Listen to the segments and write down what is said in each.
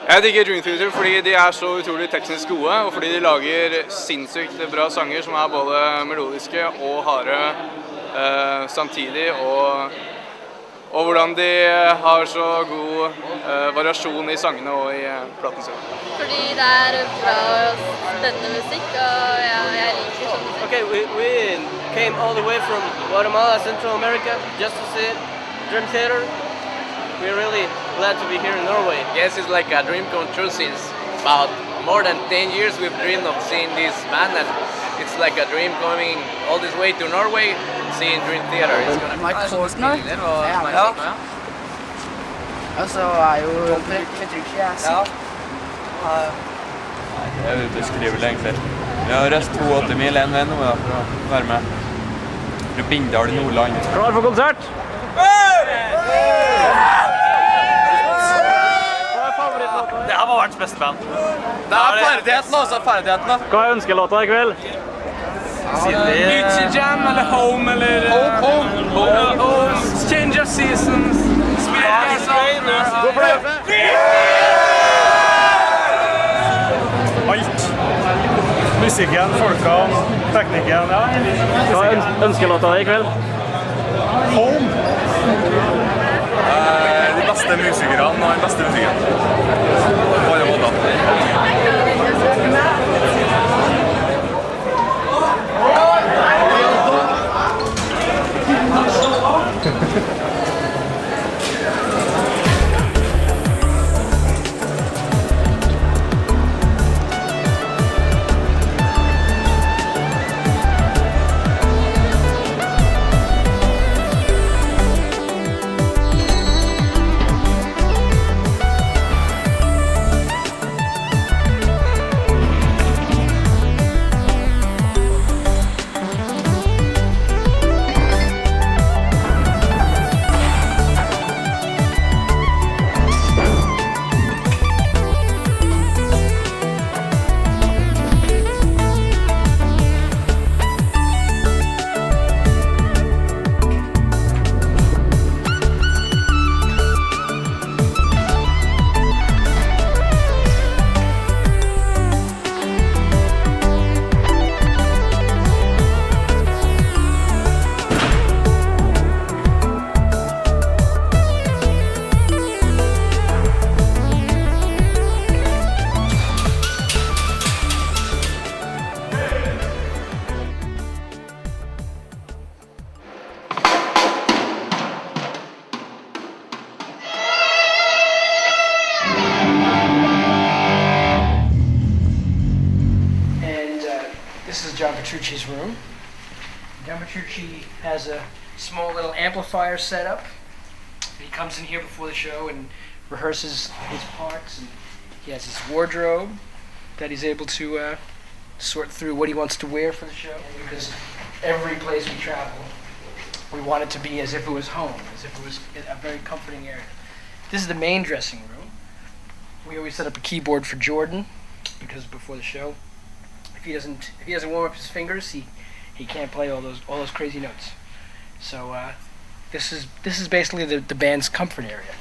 Jeg digger Dream Theater fordi de er så utrolig teknisk gode, og fordi de lager sinnssykt bra sanger som er både melodiske og harde samtidig, og hvordan de har så god variasjon i sangene og i platen sin. Fordi det er bra og spennende musikk, og jeg liker sånn musikk. Okay, we came all the way from Guatemala, Central America, just to see Dream Theater. We're really glad to be here in Norway. Yes, it's like a dream come true since about more than 10 years we've dreamed of seeing this band, and it's like a dream coming all this way to Norway, seeing Dream Theater. It's gonna be Portnoy. Ja. Og så jo John Petrucci. Ja. Jeg er ute og skriver lenge til. Vi har reist 2,8 mil en vei nå for å være med. Fra Bindal i Nordland. Klar for konsert? Det her var verdens beste band. Det er ferdigheten også, ferdigheten da. Hva er ønskelåta i kveld? Gucci Jam eller Home eller... Home. Change of Seasons. God fornøyelse. Alt. Musikken, folka, teknikken, ja. Hva er ønskelåta i kveld? Home. De beste musikerne og den beste musikken. På alle måter. John Petrucci's room. John Petrucci has a small little amplifier set up. He comes in here before the show and rehearses his parts. And he has his wardrobe that he's able to sort through what he wants to wear for the show. Because every place we travel, we want it to be as if it was home, as if it was a very comforting area. This is the main dressing room. We always set up a keyboard for Jordan because before the show, if he doesn't warm up his fingers, he can't play all those crazy notes. So this is basically the band's comfort area.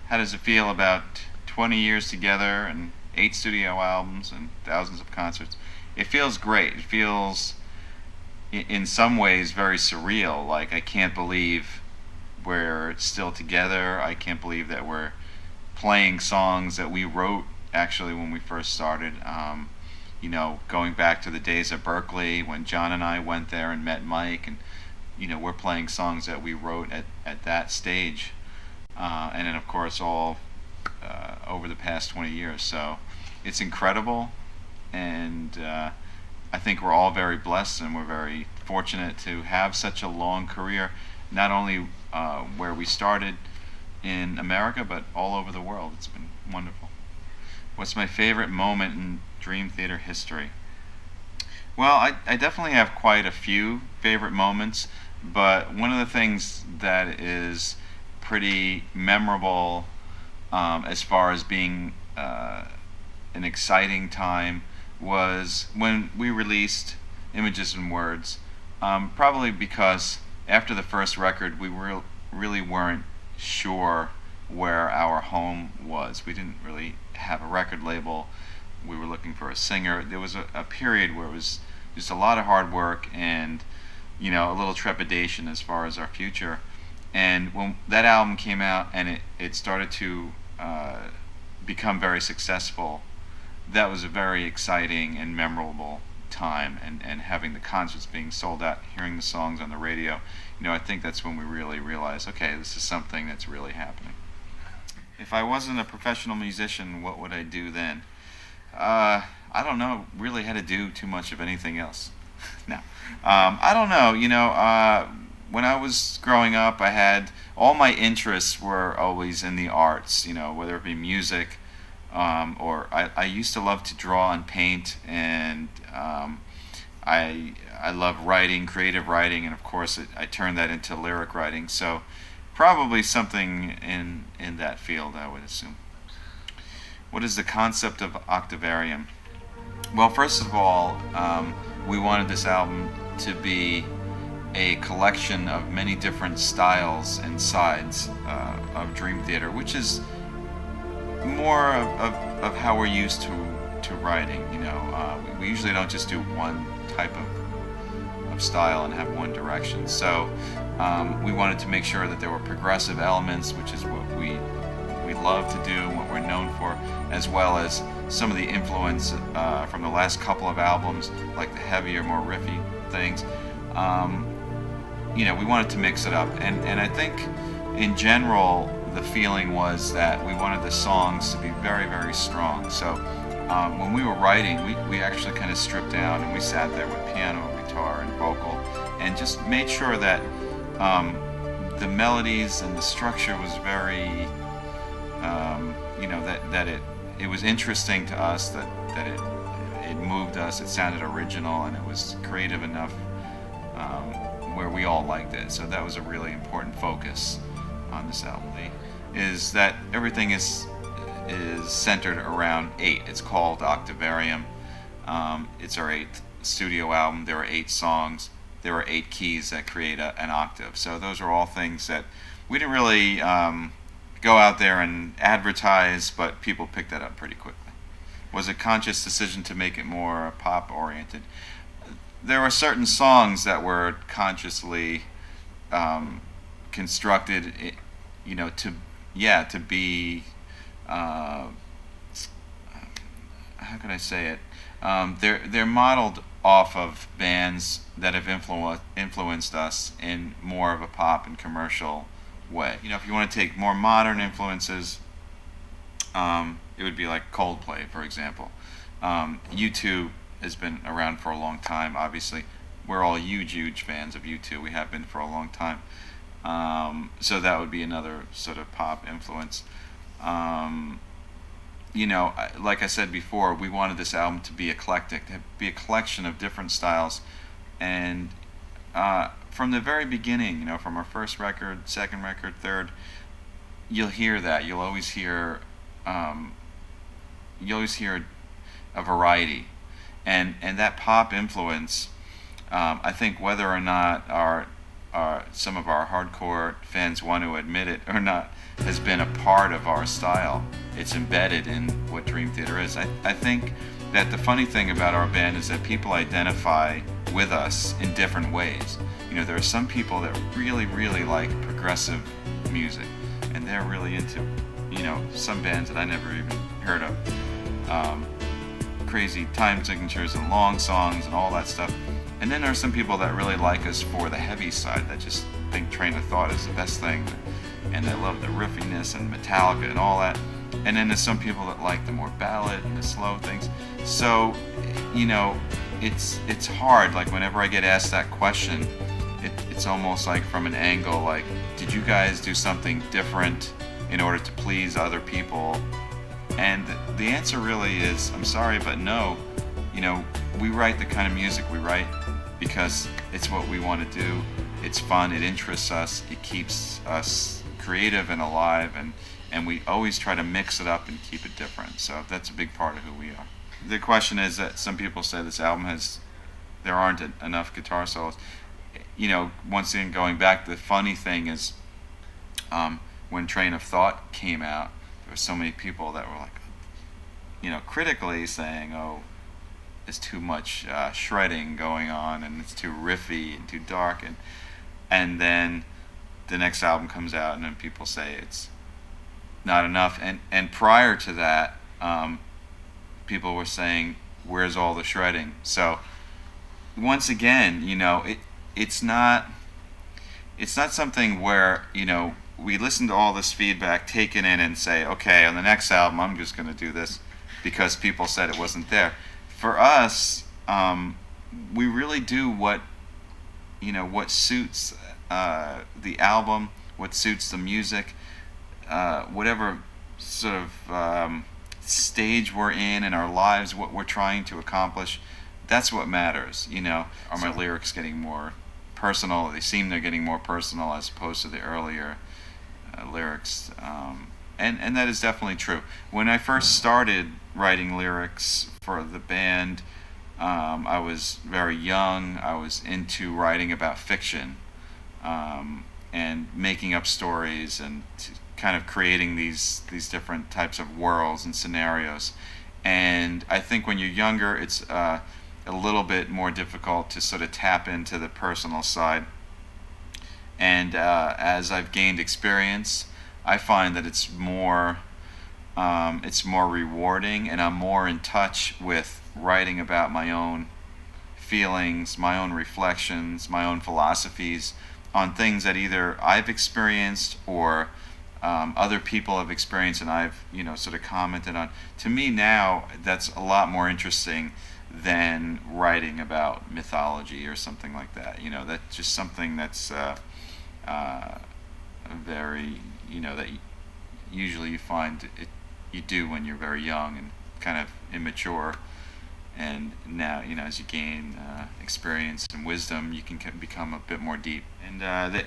How does it feel about 20 years together and 8 studio albums and thousands of concerts? It feels great. It feels in some ways very surreal. Like, I can't believe we're still together. I can't believe that we're playing songs that we wrote actually when we first started. You know, going back to the days at Berkeley when John and I went there and met Mike, and you know, we're playing songs that we wrote at that stage, and then of course all over the past 20 years. So it's incredible, and I think we're all very blessed and we're very fortunate to have such a long career, not only where we started in America but all over the world. It's been wonderful. What's my favorite moment in Dream Theater history? Well, I definitely have quite a few favorite moments, but one of the things that is pretty memorable as far as being an exciting time was when we released Images and Words, probably because after the first record we really weren't sure where our home was. We didn't really have a record label. We were looking for a singer. There was a period where it was just a lot of hard work and, you know, a little trepidation as far as our future. And when that album came out and it started to become very successful, that was a very exciting and memorable time. And having the concerts being sold out, hearing the songs on the radio, you know, I think that's when we really realized, okay, this is something that's really happening. If I wasn't a professional musician, what would I do then? I don't know really how to do too much of anything else. No. I don't know, you know, when I was growing up, I had, all my interests were always in the arts, you know, whether it be music, or I used to love to draw and paint, and I love writing, creative writing, and of course I turned that into lyric writing, so probably something in that field, I would assume. What is the concept of Octavarium? Well, first of all, we wanted this album to be a collection of many different styles and sides of Dream Theater, which is more of how we're used to writing. You know, we usually don't just do one type of style and have one direction. So we wanted to make sure that there were progressive elements, which is what we love to do and what we're known for, as well as some of the influence from the last couple of albums, like the heavier, more riffy things. You know, we wanted to mix it up, and I think in general the feeling was that we wanted the songs to be very, very strong. So when we were writing, we actually kind of stripped down and we sat there with piano, guitar, and vocal, and just made sure that the melodies and the structure was very, you know, that it was interesting to us, that it moved us, it sounded original, and it was creative enough where we all liked it. So that was a really important focus on this album. Is that everything is centered around 8. It's called Octavarium. It's our 8th studio album. There are 8 songs. There are 8 keys that create an octave. So those are all things that we didn't really go out there and advertise, but people picked that up pretty quickly. Was a conscious decision to make it more pop-oriented. There were certain songs that were consciously constructed, you know, to be, how can I say it? They're modeled off of bands that have influenced us in more of a pop and commercial way. You know, if you want to take more modern influences, it would be like Coldplay, for example. U2 has been around for a long time, obviously. We're all huge fans of U2. We have been for a long time. So that would be another sort of pop influence. You know, like I said before, we wanted this album to be eclectic, to be a collection of different styles. And from the very beginning, you know, from our first record, second record, third, you'll hear that. You'll always hear a variety. And that pop influence, I think whether or not some of our hardcore fans want to admit it or not, has been a part of our style. It's embedded in what Dream Theater is. I think that the funny thing about our band is that people identify with us in different ways. You know, there are some people that really like progressive music, and they're really into, you know, some bands that I never even heard of. Crazy time signatures and long songs and all that stuff. And then there are some people that really like us for the heavy side, that just think Train of Thought is the best thing, and they love the riffiness and Metallica and all that. And then there's some people that like the more ballad and the slow things. So, you know, it's hard. Like whenever I get asked that question, it's almost like from an angle like, did you guys do something different in order to please other people? And the answer really is, I'm sorry, but no. You know, we write the kind of music we write because it's what we want to do. It's fun, it interests us, it keeps us creative and alive, and we always try to mix it up and keep it different. So that's a big part of who we are. The question is that some people say this album there aren't enough guitar solos. You know, once again, going back, the funny thing is, when Train of Thought came out, there were so many people that were like, you know, critically saying, oh, there's too much shredding going on, and it's too riffy and too dark, and then the next album comes out, and then people say it's not enough. And prior to that, people were saying, where's all the shredding? So once again, you know, it's not something where, you know, we listen to all this feedback, take it in, and say, okay, on the next album I'm just going to do this because people said it wasn't there. For us, we really do what suits the album, what suits the music, whatever sort of stage we're in our lives, what we're trying to accomplish. That's what matters, you know. Are my lyrics getting more personal? They seem they're getting more personal as opposed to the earlier lyrics, and that is definitely true. When I first started writing lyrics for the band, I was very young. I was into writing about fiction and making up stories and kind of creating these different types of worlds and scenarios. And I think when you're younger, it's a little bit more difficult to sort of tap into the personal side. And as I've gained experience, I find that it's more rewarding, and I'm more in touch with writing about my own feelings, my own reflections, my own philosophies on things that either I've experienced or other people have experienced and I've, you know, sort of commented on. To me now, that's a lot more interesting than writing about mythology or something like that. You know, that's just something that's very, you know, that usually you find you do when you're very young and kind of immature. And now, you know, as you gain experience and wisdom, you can become a bit more deep. And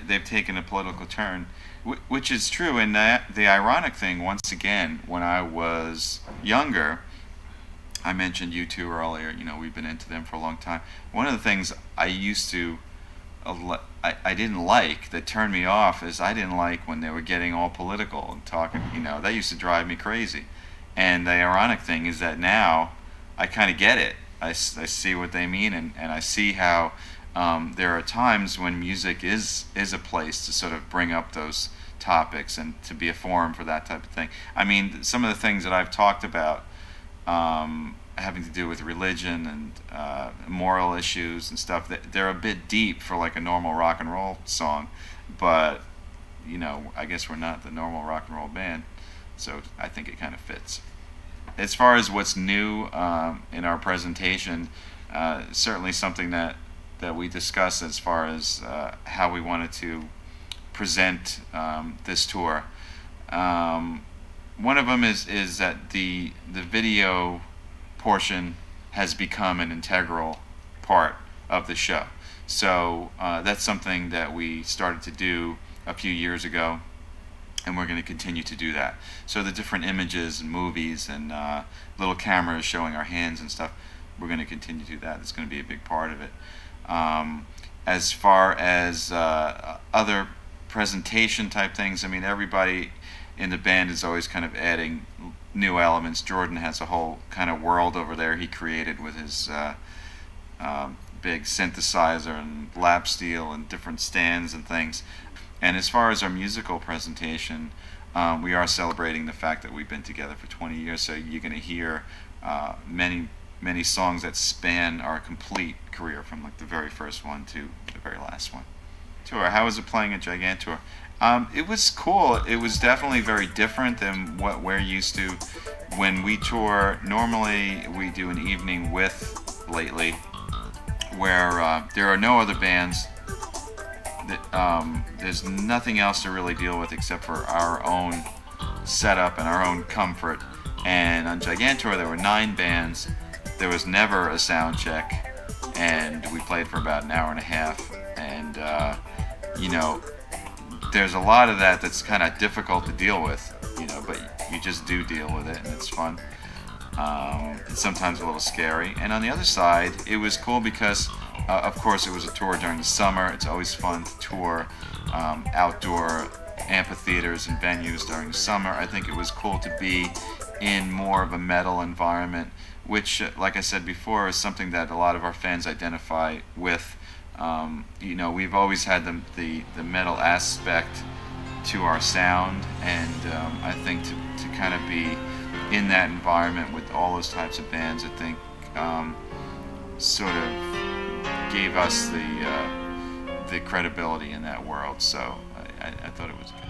they've taken a political turn, which is true. And the ironic thing, once again, when I was younger, I mentioned U2 earlier. You know, we've been into them for a long time. One of the things I used to, I didn't like, that turned me off, is I didn't like when they were getting all political and talking. You know, that used to drive me crazy. And the ironic thing is that now I kind of get it. I see what they mean, and I see how there are times when music is a place to sort of bring up those topics and to be a forum for that type of thing. I mean, some of the things that I've talked about having to do with religion and moral issues and stuff, they're a bit deep for like a normal rock and roll song, but, you know, I guess we're not the normal rock and roll band, so I think it kind of fits. As far as what's new in our presentation, certainly something that we discussed as far as how we wanted to present this tour. One of them is that the video portion has become an integral part of the show. So that's something that we started to do a few years ago, and we're going to continue to do that. So the different images and movies and little cameras showing our hands and stuff, we're going to continue to do that. It's going to be a big part of it. As far as other presentation type things, I mean, everybody in the band is always kind of adding new elements. Jordan has a whole kind of world over there he created with his big synthesizer and lap steel and different stands and things. And as far as our musical presentation, we are celebrating the fact that we've been together for 20 years, so you're going to hear many songs that span our complete career, from like the very first one to the very last one. Tour, how was it playing at Gigantour? It was cool. It was definitely very different than what we're used to. When we tour, normally we do an evening with Lately, where there are no other bands. There's nothing else to really deal with except for our own setup and our own comfort. And on Gigantour there were 9 bands. There was never a sound check, and we played for about an hour and a half. And you know, there's a lot of that's kind of difficult to deal with, you know, but you just do deal with it, and it's fun. It's sometimes a little scary. And on the other side, it was cool because of course it was a tour during the summer. It's always fun to tour outdoor amphitheaters and venues during summer. I think it was cool to be in more of a metal environment, which, like I said before, is something that a lot of our fans identify with. You know, we've always had the metal aspect to our sound, and I think to kind of be in that environment with all those types of bands, I think sort of gave us the credibility in that world. So I thought it was good.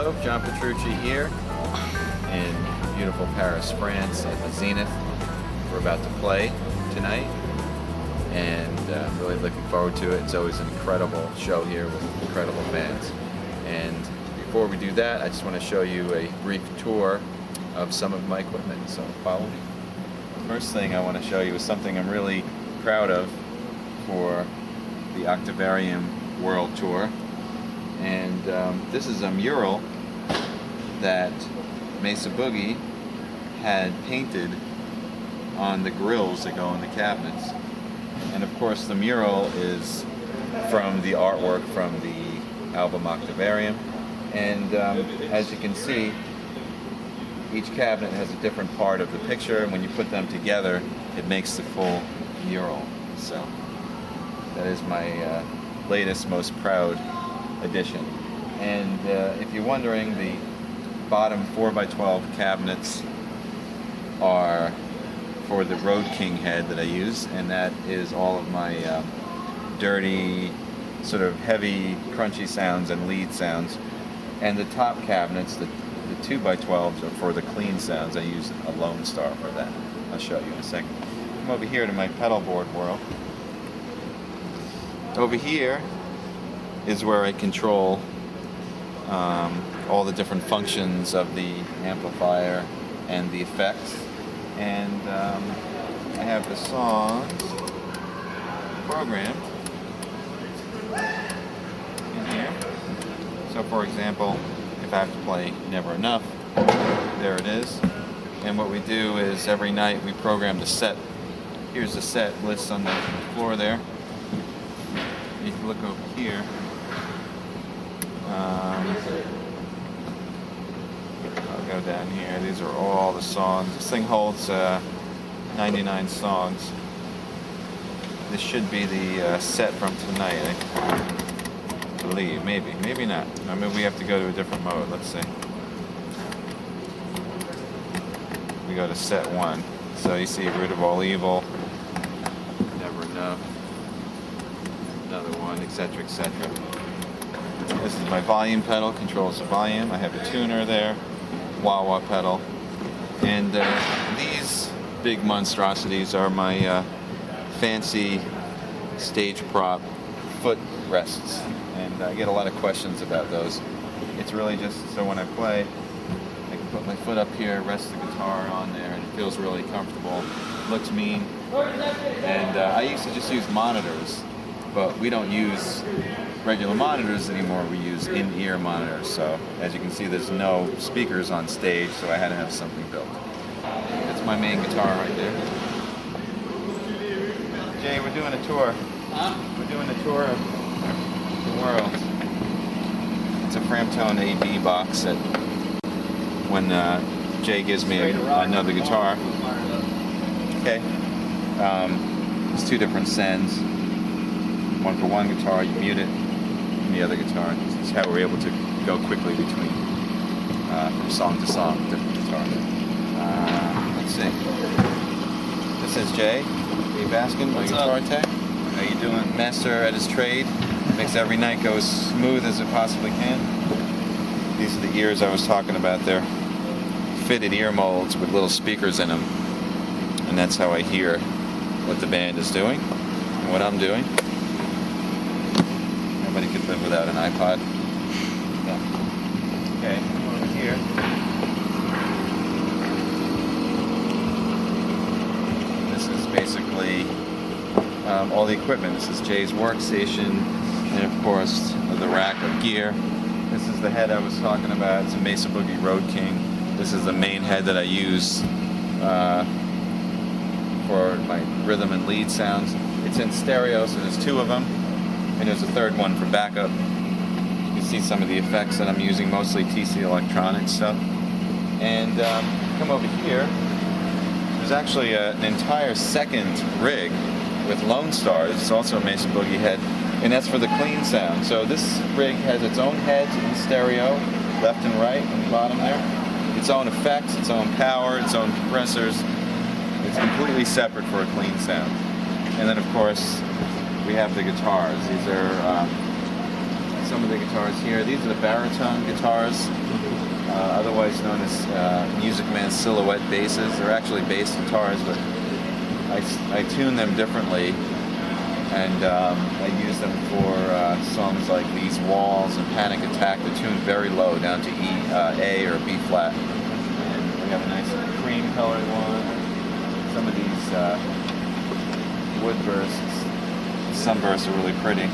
Hello, John Petrucci here in beautiful Paris, France at the Zenith. We're about to play tonight and I'm really looking forward to it. It's always an incredible show here with incredible bands. And before we do that, I just want to show you a brief tour of some of my equipment, so follow me. First thing I want to show you is something I'm really proud of for the Octavarium World Tour. And this is a mural that Mesa Boogie had painted on the grills that go in the cabinets. And of course the mural is from the artwork from the album Octavarium. And as you can see, each cabinet has a different part of the picture, and when you put them together, it makes the full mural. So that is my latest, most proud addition. And if you're wondering, the bottom 4x12 cabinets are for the Road King head that I use, and that is all of my dirty, sort of heavy, crunchy sounds and lead sounds. And the top cabinets, the 2x12s, are for the clean sounds. I use a Lone Star for that. I'll show you in a second. Come over here to my pedal board world. Over here is where I control all the different functions of the amplifier and the effects. And I have the songs programmed in here. So for example, if I have to play Never Enough, there it is. And what we do is every night we program the set. Here's the set list on the floor there. You can look over here. I'll go down here. These are all the songs. This thing holds 99 songs. This should be the set from tonight, I believe. Maybe not. Maybe we have to go to a different mode. Let's see. We go to set 1. So you see Root of All Evil, Never Enough, another one, etc., etc. This is my volume pedal, controls the volume. I have a tuner there, wah-wah pedal. And these big monstrosities are my fancy stage prop foot rests. And I get a lot of questions about those. It's really just so when I play, I can put my foot up here, rest the guitar on there, and it feels really comfortable. Looks mean. And I used to just use monitors, but we don't use regular monitors anymore. We use in-ear monitors. So as you can see, there's no speakers on stage, so I had to have something built. That's my main guitar right there. Jay, we're doing a tour. We're doing a tour of the world. It's a Framptone AB box that when Jay gives me another guitar. Okay. There's two different sends. One for one guitar, you mute it, and the other guitar. This is how we're able to go quickly between from song to song, different guitars. Let's see. This is Jay Baskin, my guitar tech. How you doing? Master at his trade. Makes every night go as smooth as it possibly can. These are the ears I was talking about. They're fitted ear molds with little speakers in them. And that's how I hear what the band is doing and what I'm doing. Nobody could live without an iPod. Yeah. Okay, over here. This is basically all the equipment. This is Jay's workstation, and of course the rack of gear. This is the head I was talking about. It's a Mesa Boogie Road King. This is the main head that I use for my rhythm and lead sounds. It's in stereo, so there's two of them, and there's a third one for backup. You can see some of the effects that I'm using, mostly TC Electronics stuff. And come over here, there's actually an entire second rig with Lone Stars. It's also a Mesa Boogie head, and that's for the clean sound. So this rig has its own heads in stereo, left and right on the bottom there. Its own effects, its own power, its own compressors. It's completely separate for a clean sound. And then of course, we have the guitars. These are some of the guitars here. These are the baritone guitars, otherwise known as Music Man Silhouette basses. They're actually bass guitars, but I tune them differently, and I use them for songs like These Walls and Panic Attack. They're tuned very low, down to E, A or B flat. And we have a nice cream colored one. Some of these wood bursts, sunbursts are really pretty.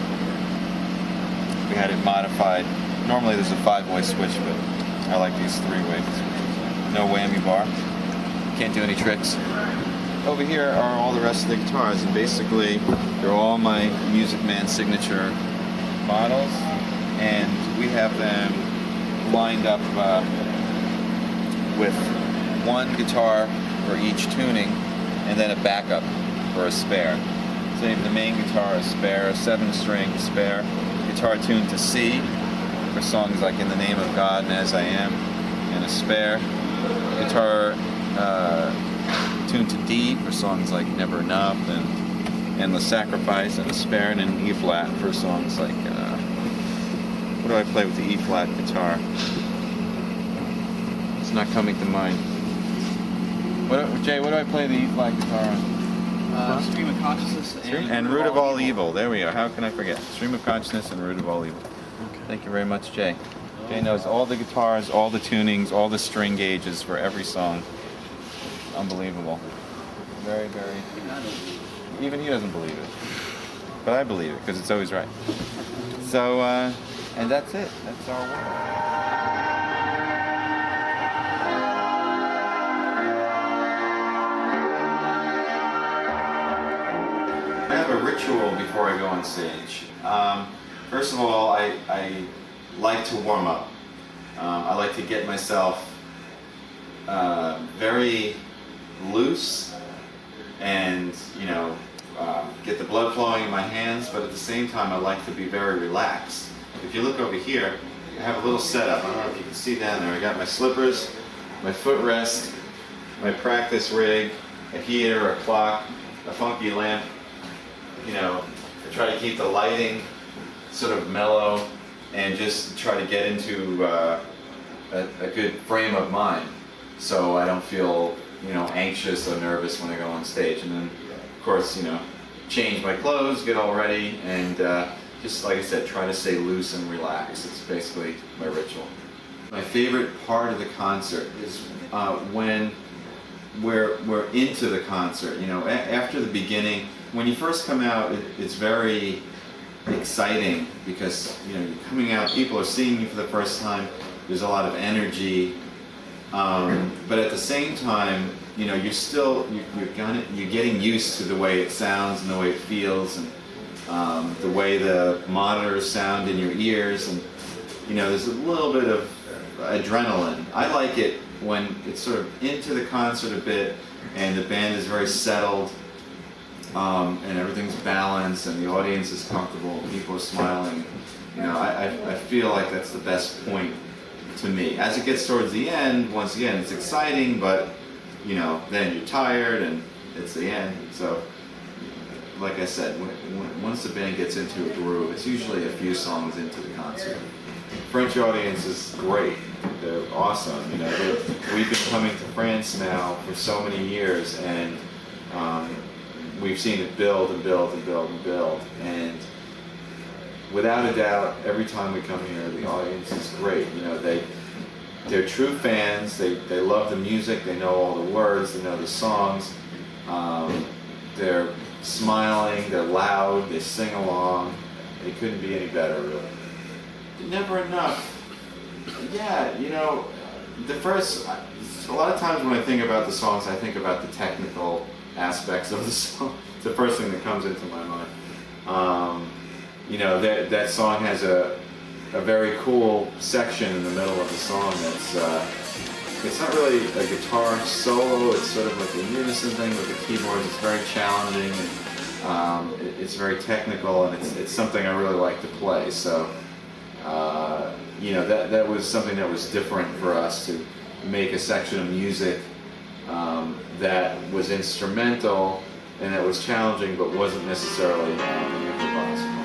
We had it modified. Normally there's a 5-way switch, but I like these 3-way switches. No whammy bar. Can't do any tricks. Over here are all the rest of the guitars, and basically they're all my Music Man signature models, and we have them lined up with one guitar for each tuning, and then a backup for a spare. So you have the main guitar, a spare, a 7-string spare, guitar tuned to C for songs like In the Name of God and As I Am, and a spare, guitar tuned to D for songs like Never Enough and Endless Sacrifice, and a spare, and an E flat for songs like, what do I play with the E flat guitar? It's not coming to mind. Jay, what do I play the E flat guitar on? Stream of Consciousness and Root of All Evil. There we go. How can I forget? Stream of Consciousness and Root of All Evil. Okay. Thank you very much, Jay. Jay knows all the guitars, all the tunings, all the string gauges for every song. Unbelievable. Very, very. Even he doesn't believe it, but I believe it because it's always right. So, and that's it. That's our work. I have a ritual before I go on stage. First of all, I like to warm up. I like to get myself very loose and, you know, get the blood flowing in my hands, but at the same time I like to be very relaxed. If you look over here, I have a little setup. I don't know if you can see down there. I got my slippers, my footrest, my practice rig, a heater, a clock, a funky lamp. You know, I try to keep the lighting sort of mellow and just try to get into a good frame of mind, so I don't feel, you know, anxious or nervous when I go on stage. And then, of course, you know, change my clothes, get all ready, and just like I said, try to stay loose and relaxed. It's basically my ritual. My favorite part of the concert is when we're into the concert. You know, after the beginning. When you first come out, it's very exciting because, you know, you're coming out, people are seeing you for the first time, there's a lot of energy, but at the same time, you know, you're getting used to the way it sounds and the way it feels, and the way the monitors sound in your ears, and, you know, there's a little bit of adrenaline. I like it when it's sort of into the concert a bit and the band is very settled. And everything's balanced, and the audience is comfortable, and people are smiling. You know, I feel like that's the best point to me. As it gets towards the end, once again, it's exciting, but, you know, then you're tired, and it's the end. So, like I said, once the band gets into a groove, it's usually a few songs into the concert. French audience is great. They're awesome. You know, we've been coming to France now for so many years, and we've seen it build and build and build and build, and without a doubt, every time we come here, the audience is great. You know, they're true fans. They love the music. They know all the words. They know the songs. They're smiling. They're loud. They sing along. They couldn't be any better, really. Never enough. Yeah, you know, a lot of times when I think about the songs, I think about the technical aspects of the song. It's the first thing that comes into my mind. You know, that song has a very cool section in the middle of the song that's it's not really a guitar solo, it's sort of like a unison thing with the keyboards. It's very challenging, and it's very technical, and it's something I really like to play. So you know, that was something that was different for us, to make a section of music that was instrumental and that was challenging, but wasn't necessarily improvisable.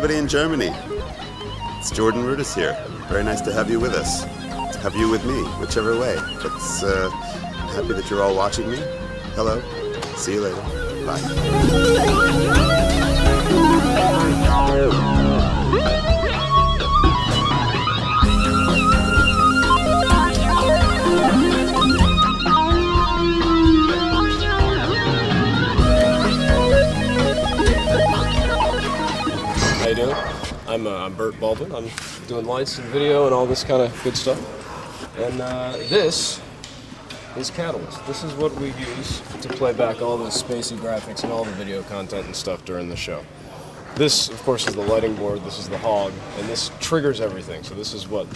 everybody in Germany. It's Jordan Rudess here. Very nice to have you with us. To have you with me, whichever way. But happy that you're all watching me. Hello. See you later. Bye. How you doing? I'm Bert Baldwin. I'm doing lights and video and all this kind of good stuff. And this is Catalyst. This is what we use to play back all the spacey graphics and all the video content and stuff during the show. This, of course, is the lighting board. This is the hog, and this triggers everything. So this is what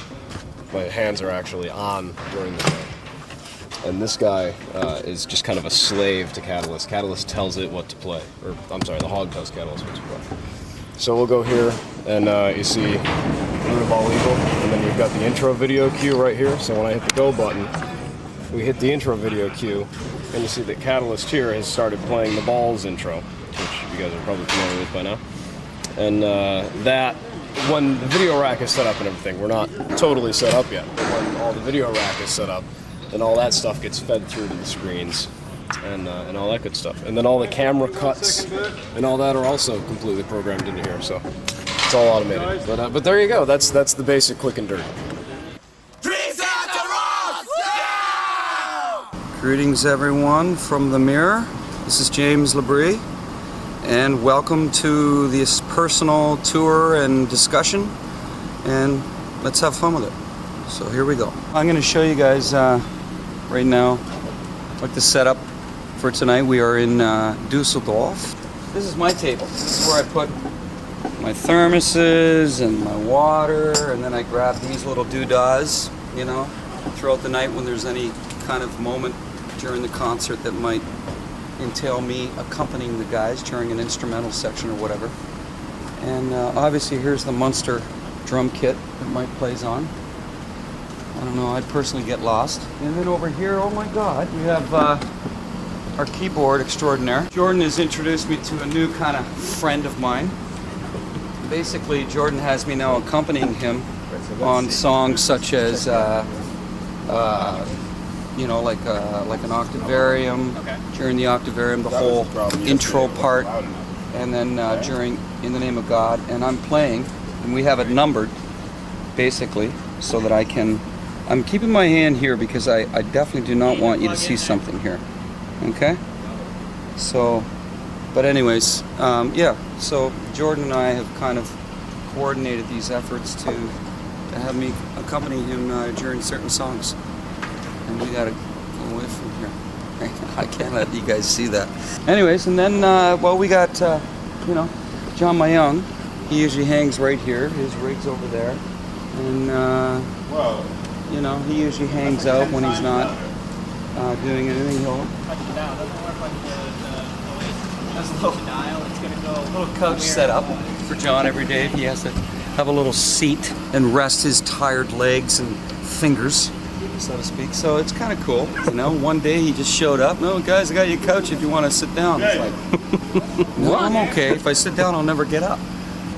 my hands are actually on during the show. And this guy is just kind of a slave to Catalyst. Catalyst tells it what to play. Or, I'm sorry, the hog tells Catalyst what to play. So we'll go here, and you see Rivalin, and then we've got the intro video cue right here. So when I hit the go button, we hit the intro video cue, and you see that Catalyst here has started playing the Balls intro, which you guys are probably familiar with by now. And that, when the video rack is set up and everything, we're not totally set up yet, but when all the video rack is set up, then all that stuff gets fed through to the screens. And all that good stuff. And then all the camera cuts and all that are also completely programmed into here, so it's all automated. But there you go, that's the basic quick and dirty. Greetings everyone from the Mirror. This is James LaBrie, and welcome to this personal tour and discussion, and let's have fun with it. So here we go. I'm going to show you guys right now like the setup for tonight. We are in Düsseldorf. This is my table. This is where I put my thermoses and my water, and then I grab these little doodahs, you know, throughout the night when there's any kind of moment during the concert that might entail me accompanying the guys during an instrumental section or whatever. And obviously here's the Munster drum kit that Mike plays on. I don't know, I'd personally get lost. And then over here, oh my God, we have our keyboard extraordinaire. Jordan has introduced me to a new kind of friend of mine. Basically, Jordan has me now accompanying him on songs such as, you know, like an Octavarium, during the Octavarium, the whole intro part, and then during In the Name of God. And I'm playing, and we have it numbered, basically, so that I can, I'm keeping my hand here because I definitely do not want you to see something here. Okay? So, but anyways, yeah, so Jordan and I have kind of coordinated these efforts to have me accompany him during certain songs. And we gotta go away from here. I can't let you guys see that. Anyways, and then, well, we got, you know, John Myung. He usually hangs right here. His rig's over there. And, you know, he usually hangs out when he's not doing anything. He'll there's a little couch set up for John every day. He has to have a little seat and rest his tired legs and fingers, so to speak. So it's kind of cool, you know. One day he just showed up. No, guys, I got your couch if you want to sit down. It's like, no, I'm okay. If I sit down, I'll never get up.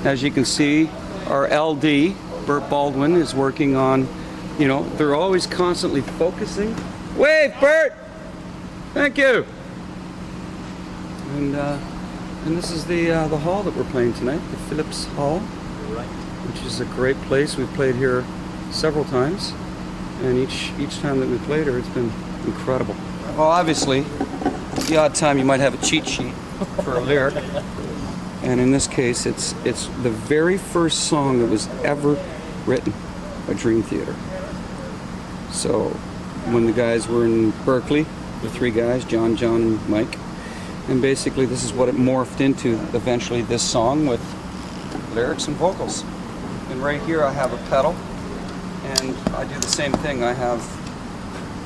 As you can see, our LD, Bert Baldwin, is working on, you know, they're always constantly focusing. Wave, Bert! Thank you! And this is the hall that we're playing tonight, the Phillips Hall, which is a great place. We've played here several times, and each time that we played here, it's been incredible. Well, obviously, the odd time you might have a cheat sheet for a lyric, and in this case, it's the very first song that was ever written by Dream Theater. So when the guys were in Berkeley, the three guys, John, and Mike, and basically this is what it morphed into eventually, this song with lyrics and vocals. And right here I have a pedal, and I do the same thing. I have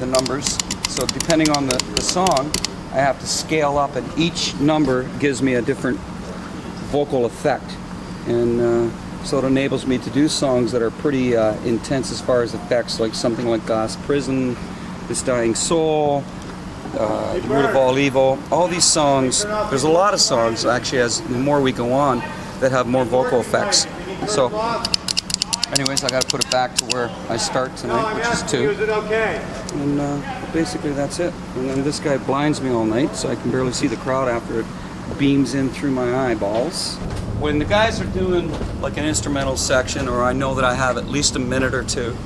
the numbers, so depending on the song, I have to scale up, and each number gives me a different vocal effect. And so it enables me to do songs that are pretty intense as far as effects, like something like Glass Prison, This Dying Soul, The Root of All Evil. All these songs, there's a lot of songs actually, as the more we go on, that have more vocal effects. So, anyways, I got to put it back to where I start tonight, which is 2. And basically that's it. And then this guy blinds me all night, so I can barely see the crowd after it beams in through my eyeballs. When the guys are doing like an instrumental section, or I know that I have at least a minute or 2,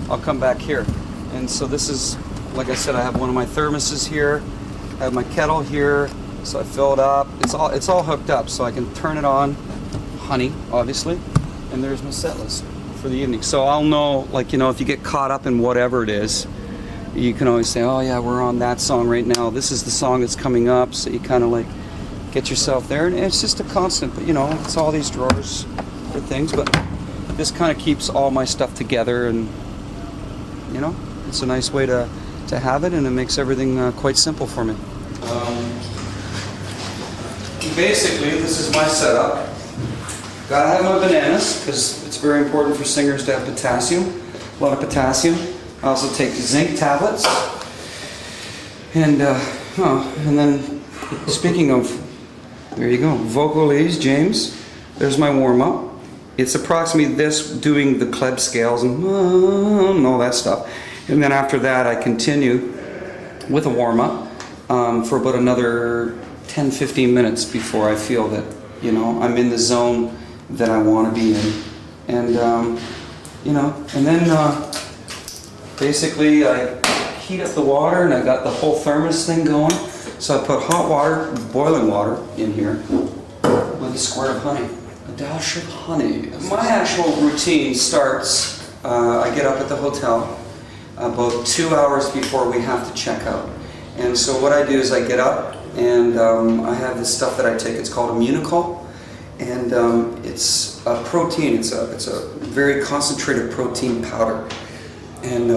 I'll come back here. And so this is, like I said, I have one of my thermoses here, I have my kettle here, so I fill it up. It's all hooked up, so I can turn it on, honey, obviously, and there's my set list for the evening. So I'll know, like, you know, if you get caught up in whatever it is, you can always say, oh yeah, we're on that song right now. This is the song that's coming up, so you kind of like get yourself there, and it's just a constant. But you know, it's all these drawers for things. But this kind of keeps all my stuff together, and you know, it's a nice way to have it, and it makes everything quite simple for me. Basically, this is my setup. Gotta have my bananas because it's very important for singers to have potassium, a lot of potassium. I also take zinc tablets, and then speaking of. There you go, Vocalese, James. There's my warm-up. It's approximately this, doing the Kleb scales and all that stuff. And then after that, I continue with a warm-up for about another 10-15 minutes before I feel that, you know, I'm in the zone that I want to be in. And, you know, and then basically I heat up the water, and I got the whole thermos thing going. So I put hot water, boiling water, in here with a squirt of honey, a dash of honey. My actual routine starts, I get up at the hotel about 2 hours before we have to check out. And so what I do is I get up, and I have this stuff that I take. It's called Immunicol, and it's a protein. It's a very concentrated protein powder, and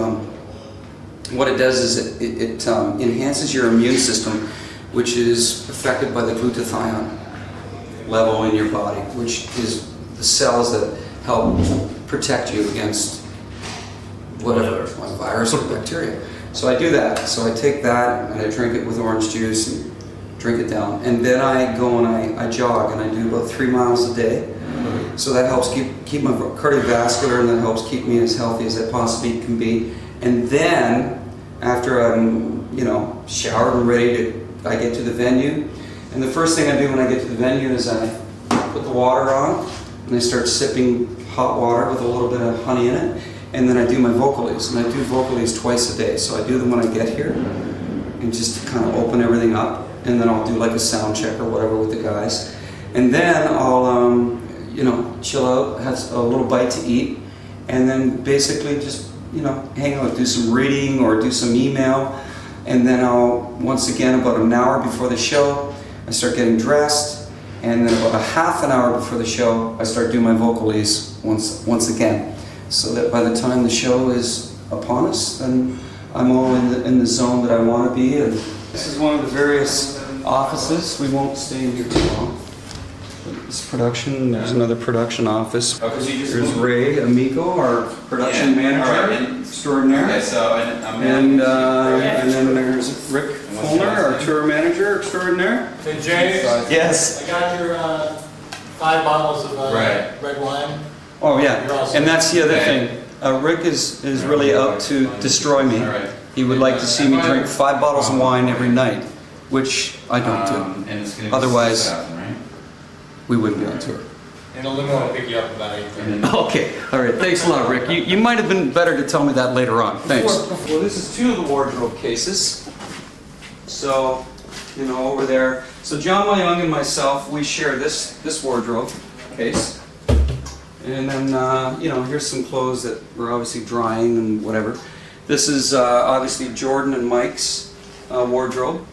what it does is it enhances your immune system, which is affected by the glutathione level in your body, which is the cells that help protect you against whatever, like virus or bacteria. So I do that. So I take that and I drink it with orange juice and drink it down. And then I go and I jog, and I do about 3 miles a day. So that helps keep my cardiovascular, and that helps keep me as healthy as I possibly can be. And then, after I'm, you know, showered and ready I get to the venue. And the first thing I do when I get to the venue is I put the water on, and I start sipping hot water with a little bit of honey in it. And then I do my vocalies, and I do vocalies twice a day. So I do them when I get here, and just to kind of open everything up. And then I'll do like a sound check or whatever with the guys. And then I'll, you know, chill out, have a little bite to eat, and then basically just, you know, hang out, do some reading or do some email, and then I'll, once again, about an hour before the show, I start getting dressed, and then about a half an hour before the show, I start doing my vocalies once again, so that by the time the show is upon us, then I'm all in the zone that I want to be. And this is one of the various offices. We won't stay in here too long. This production, there's another production office. There's Ray Amico, our production manager extraordinaire. And then there's Rick Fulner, our tour manager extraordinaire. Hey Jay. Yes. I got your 5 bottles of red wine. Oh yeah, and that's the other thing. Rick is really out to destroy me. He would like to see me drink 5 bottles of wine every night, which I don't do. Otherwise, we wouldn't be on tour. And a limo will pick you up about 8:30. Okay, all right. Thanks a lot, Rick. You might have been better to tell me that later on. Thanks. Well, this is 2 of the wardrobe cases. So, you know, over there. So John Myung and myself, we share this wardrobe case. And then, you know, here's some clothes that we're obviously drying and whatever. This is obviously Jordan and Mike's wardrobe.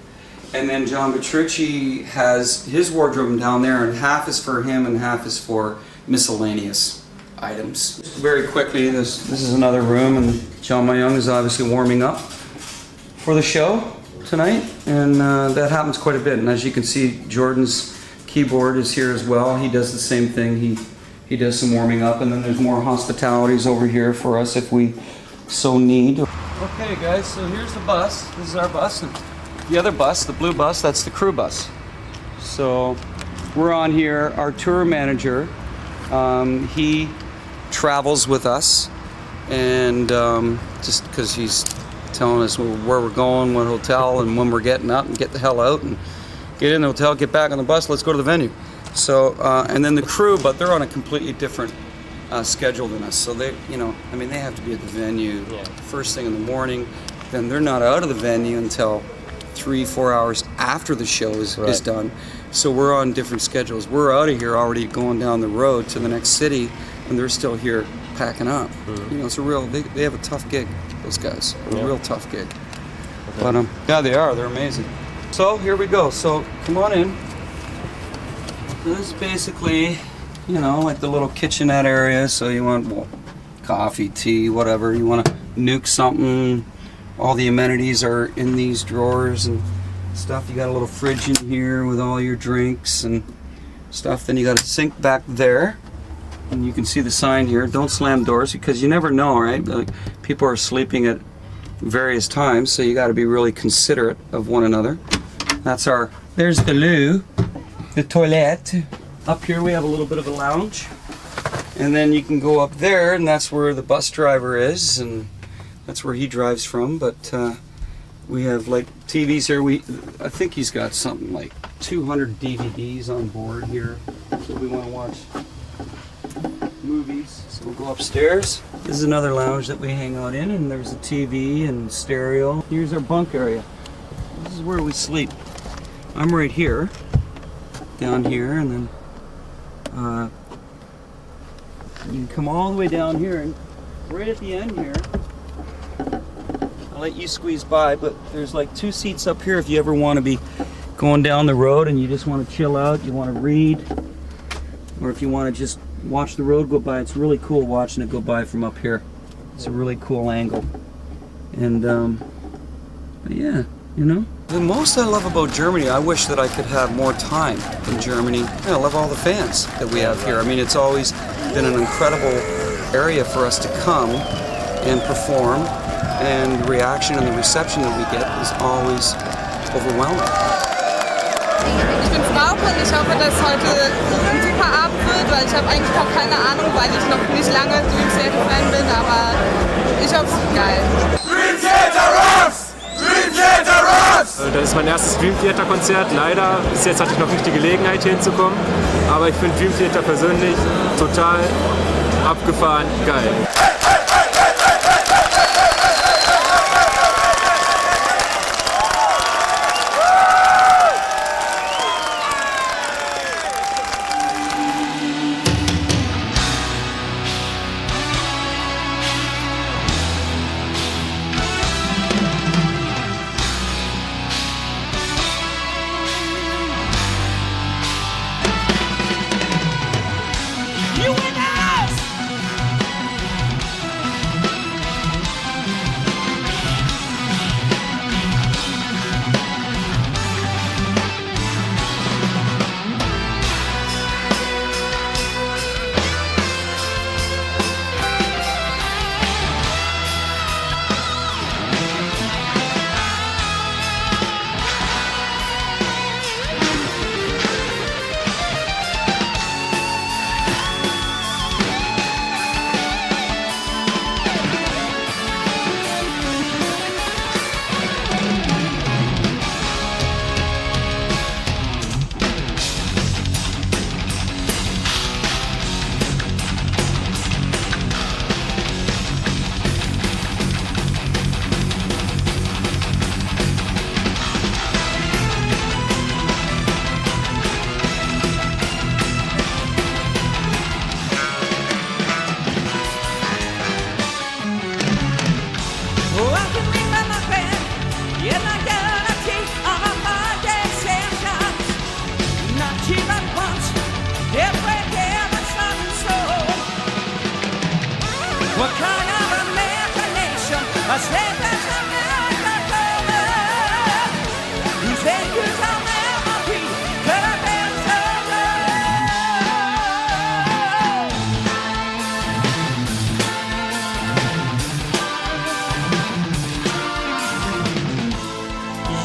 And then John Petrucci has his wardrobe down there, and half is for him and half is for miscellaneous items. Very quickly, this is another room, and John Myung is obviously warming up for the show tonight, and that happens quite a bit. And as you can see, Jordan's keyboard is here as well. He does the same thing. He does some warming up, and then there's more hospitalities over here for us if we so need. Okay guys, so here's the bus. This is our bus. And the other bus, the blue bus, that's the crew bus. So we're on here. Our tour manager, he travels with us, and just because he's telling us where we're going, what hotel, and when we're getting up, and get the hell out and get in the hotel, get back on the bus, let's go to the venue. So, and then the crew, but they're on a completely different schedule than us. So they, you know, I mean, they have to be at the venue first thing in the morning. Then they're not out of the venue until 3-4 hours after the show is done. So we're on different schedules. We're out of here already going down the road to the next city, and they're still here packing up. You know, it's a real, they have a tough gig, those guys. A real tough gig. But yeah, they are. They're amazing. So here we go. So come on in. This is basically, you know, like the little kitchenette area. So you want coffee, tea, whatever. You want to nuke something. All the amenities are in these drawers and stuff. You got a little fridge in here with all your drinks and stuff. Then you got a sink back there. And you can see the sign here, don't slam doors, because you never know, right? Like, people are sleeping at various times, so you got to be really considerate of one another. That's our, there's the loo, the toilet. Up here we have a little bit of a lounge. And then you can go up there, and that's where the bus driver is, and that's where he drives from. But we have like TVs here. I think he's got something like 200 DVDs on board here. So we want to watch movies. So we'll go upstairs. This is another lounge that we hang out in, and there's a TV and stereo. Here's our bunk area. This is where we sleep. I'm right here, down here, and then you can come all the way down here, and right at the end here, I'll let you squeeze by, but there's like 2 seats up here if you ever want to be going down the road and you just want to chill out, you want to read, or if you want to just watch the road go by. It's really cool watching it go by from up here. It's a really cool angle. And but yeah, you know. The most I love about Germany, I wish that I could have more time in Germany. I love all the fans that we have here. I mean, it's always been an incredible area for us to come and perform, and the reaction and the reception that we get is always overwhelming. Ich bin Frauke und ich hoffe, dass heute ein super Abend wird, weil ich habe eigentlich noch keine Ahnung, weil ich noch nicht lange Dream Theater Fan bin, aber ich hoffe, es wird geil. Dream Theater rocks! Dream Theater rocks! Das ist mein erstes Dream Theater Konzert. Leider bis jetzt hatte ich noch nicht die Gelegenheit hier hinzukommen, aber ich finde Dream Theater persönlich total abgefahren geil.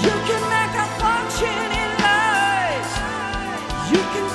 You can make a fortune in lies. You can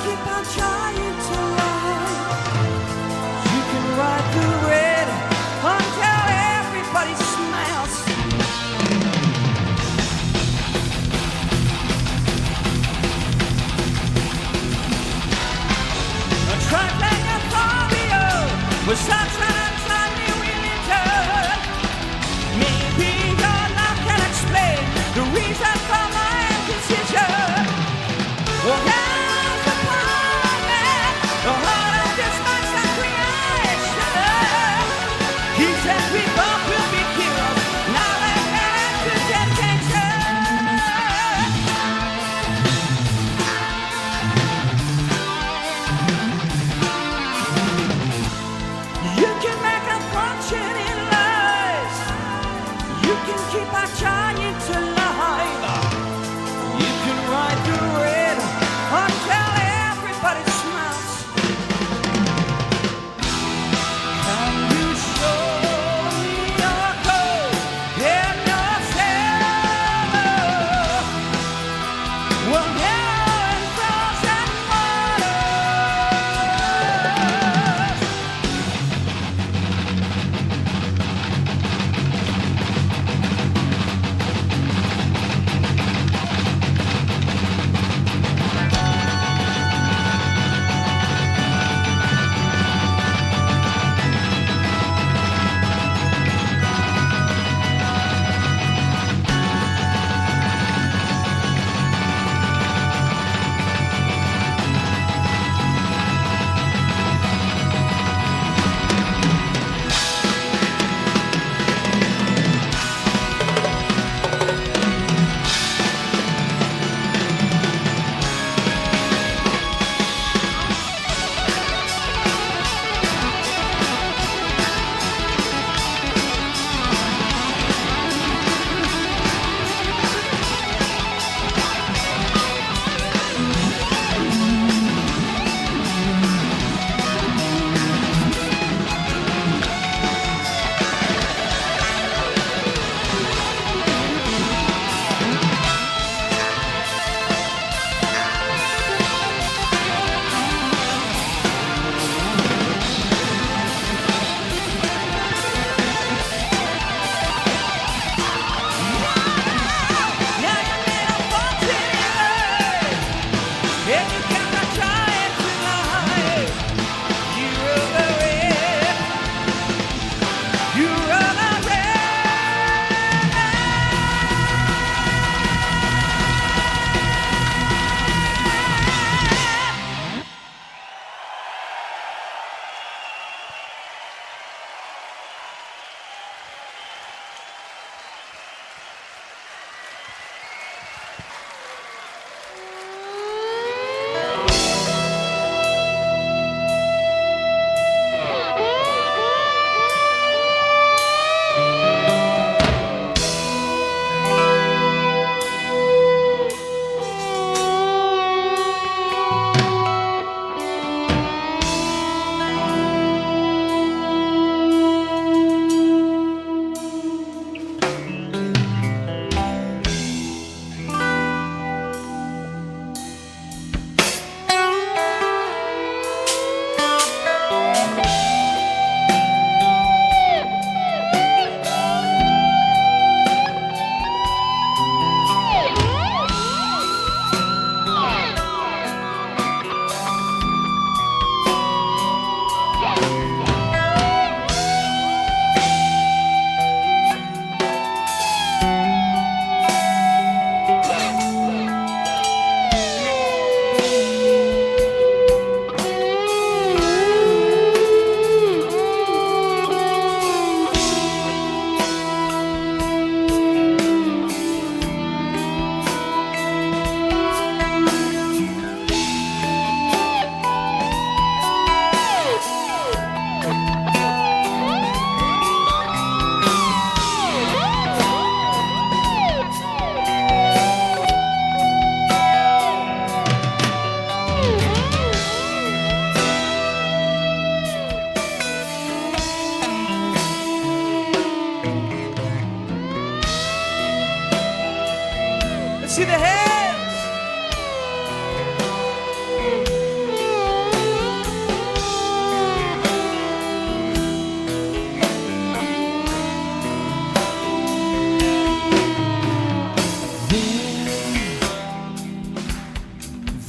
See the hands.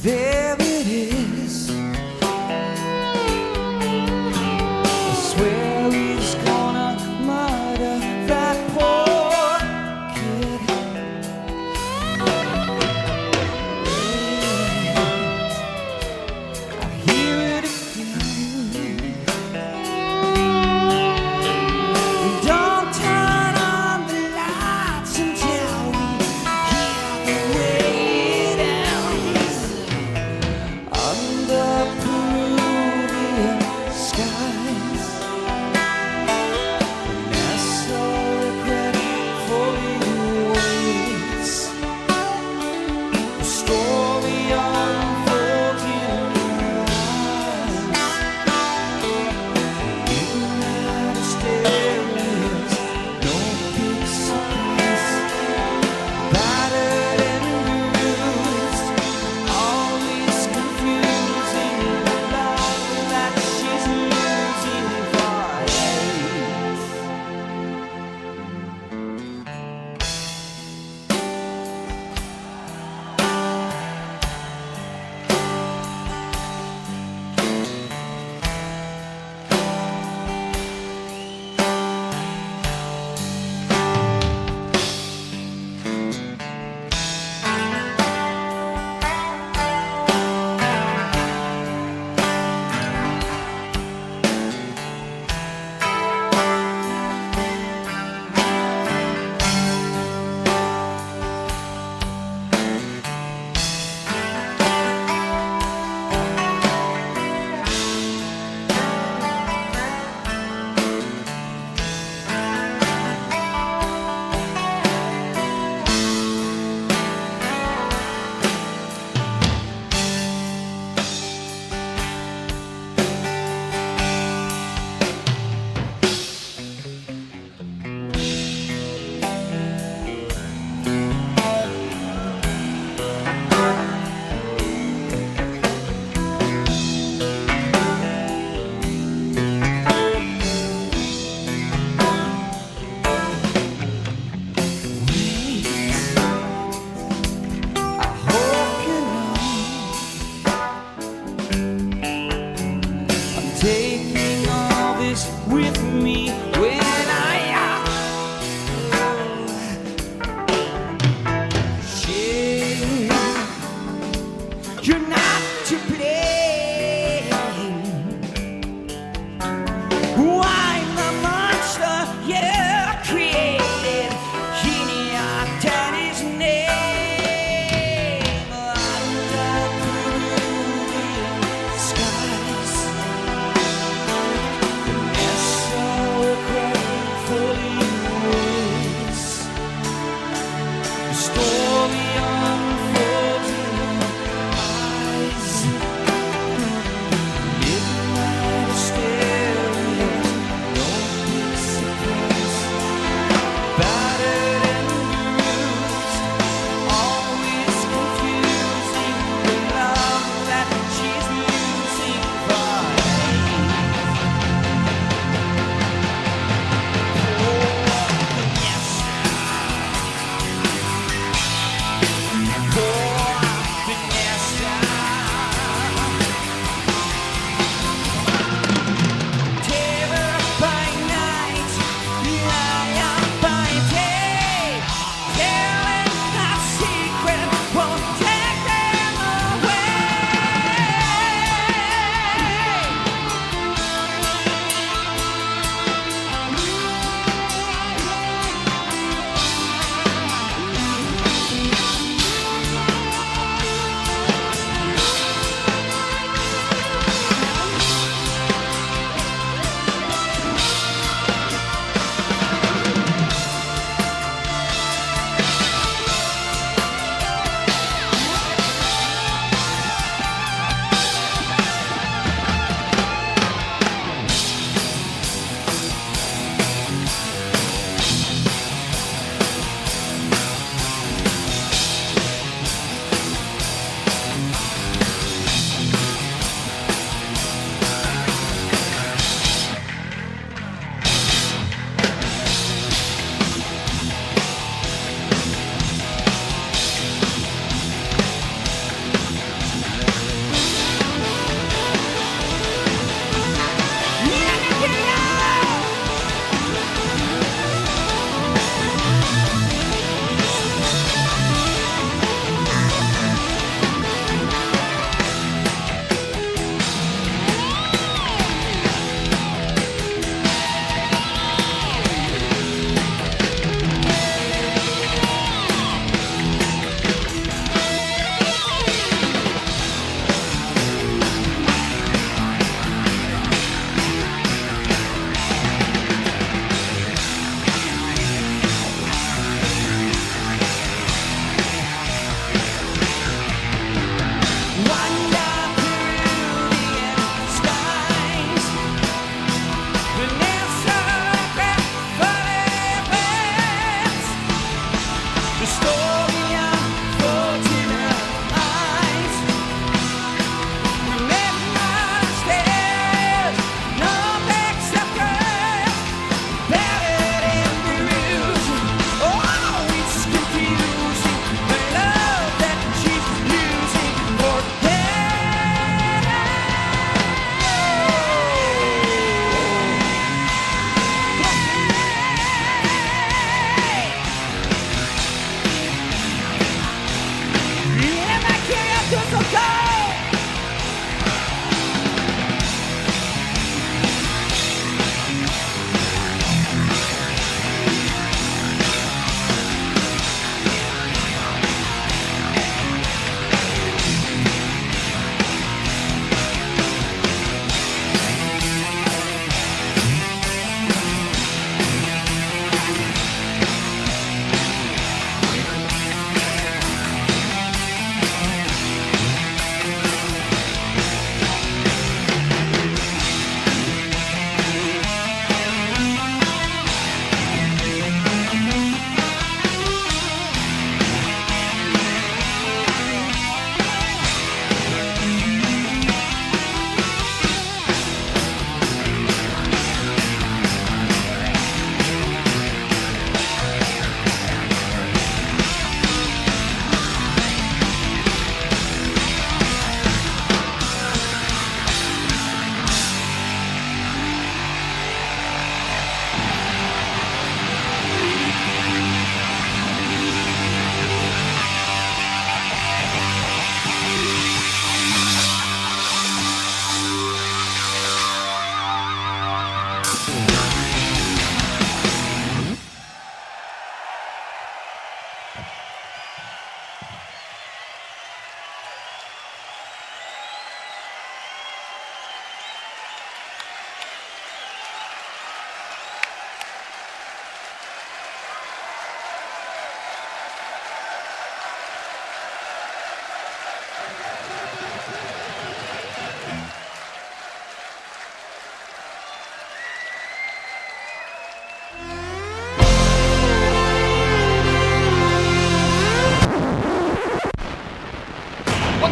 There it is. I swear he's gonna murder that poor kid. I hear it again. Don't turn on the lights until we hear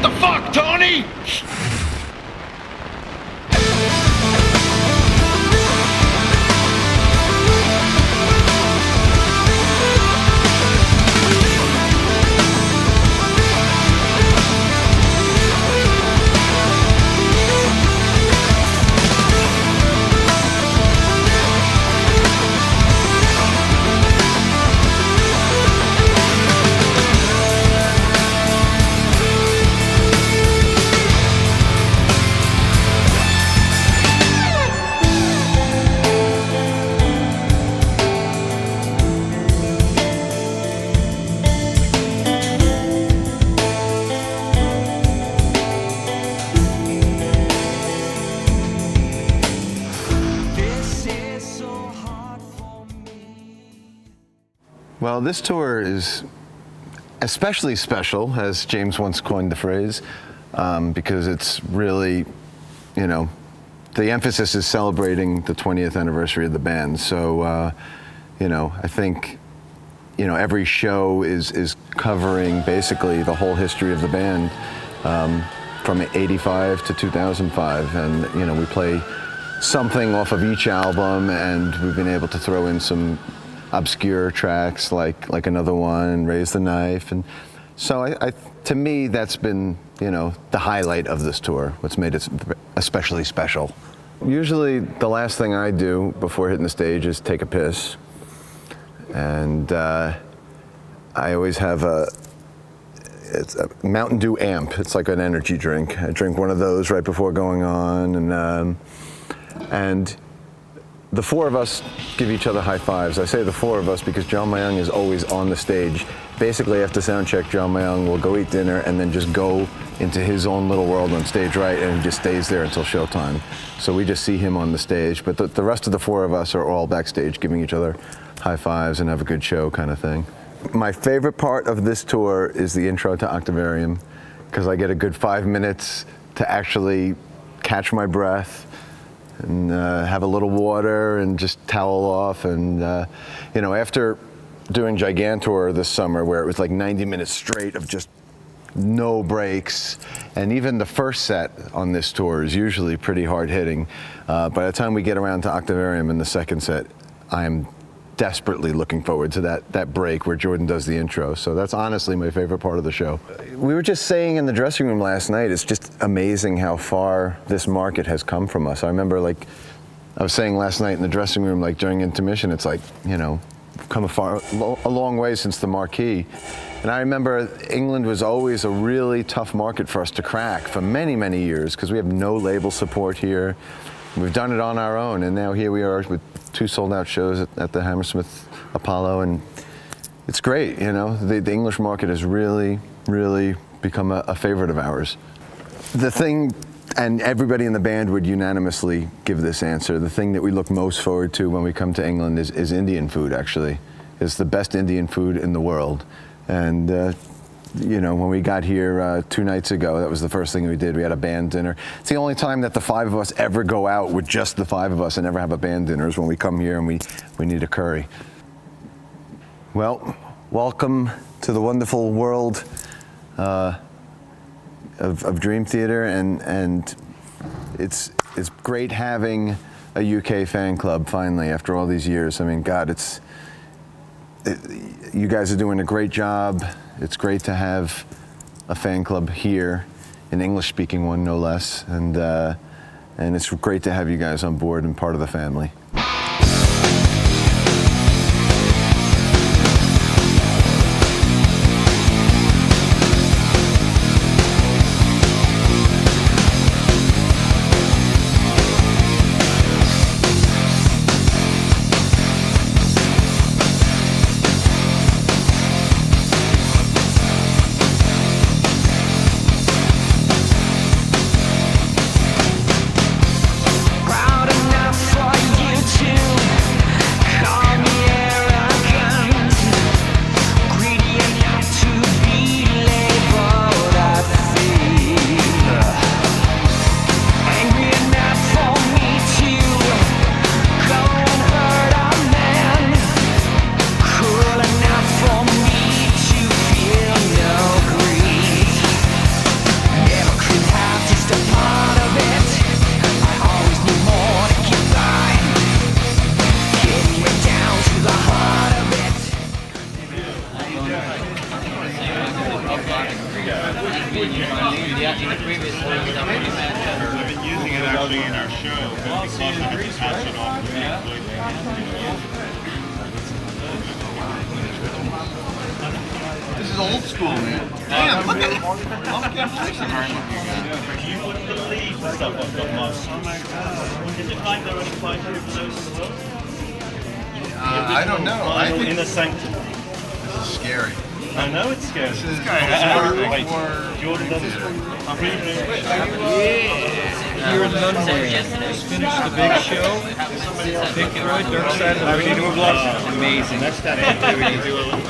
the fuck, Tony? Well, this tour is especially special, as James once coined the phrase, because it's really, you know, the emphasis is celebrating the 20th anniversary of the band. So, you know, I think, you know, every show is covering basically the whole history of the band from '85 to 2005, and you know, we play something off of each album, and we've been able to throw in some obscure tracks like Another One, Raise the Knife, and so to me that's been, you know, the highlight of this tour, what's made it especially special. Usually the last thing I do before hitting the stage is take a piss, and I always have it's a Mountain Dew Amp. It's like an energy drink. I drink one of those right before going on, and the four of us give each other high fives. I say the four of us because John Myung is always on the stage. Basically, after sound check, John Myung will go eat dinner and then just go into his own little world on stage right, and he just stays there until showtime. So we just see him on the stage, but the rest of the four of us are all backstage giving each other high fives and have a good show kind of thing. My favorite part of this tour is the intro to Octavarium, because I get a good 5 minutes to actually catch my breath and have a little water and just towel off. And you know, after doing Gigantour this summer, where it was like 90 minutes straight of just no breaks, and even the first set on this tour is usually pretty hard hitting, by the time we get around to Octavarium in the second set, I'm desperately looking forward to that break where Jordan does the intro. So that's honestly my favorite part of the show. We were just saying in the dressing room last night, it's just amazing how far this market has come from us. I remember, like, I was saying last night in the dressing room, like during intermission, it's like, you know, we've come a long way since the Marquee. And I remember England was always a really tough market for us to crack for many, many years, because we have no label support here. We've done it on our own, and now here we are with 2 sold-out shows at the Hammersmith Apollo, and it's great, you know. The English market has really, really become a favorite of ours. The thing, and everybody in the band would unanimously give this answer, the thing that we look most forward to when we come to England is Indian food, actually. It's the best Indian food in the world. And you know, when we got here 2 nights ago, that was the first thing we did. We had a band dinner. It's the only time that the 5 of us ever go out with just the 5 of us and never have a band dinner, is when we come here and we need a curry. Well, welcome to the wonderful world of Dream Theater, and it's great having a UK fan club finally after all these years. I mean, God, you guys are doing a great job. It's great to have a fan club here, an English-speaking one, no less, and it's great to have you guys on board and part of the family. Proud enough for you in the previous one. I've been using it actually in our show because I have to pass it off. This is old school, man. Damn, look at it. You wouldn't believe the stuff I've got most. Oh my god. Did you find there were 500 of those as well? I don't know. I think in a sanctum. this is scary. I know it's scary. This is Wait, Jordan does it. Here in London, just finished the big show. Big Floyd, Dark Side of the We need to move along. Amazing. Next step. We need to do a little.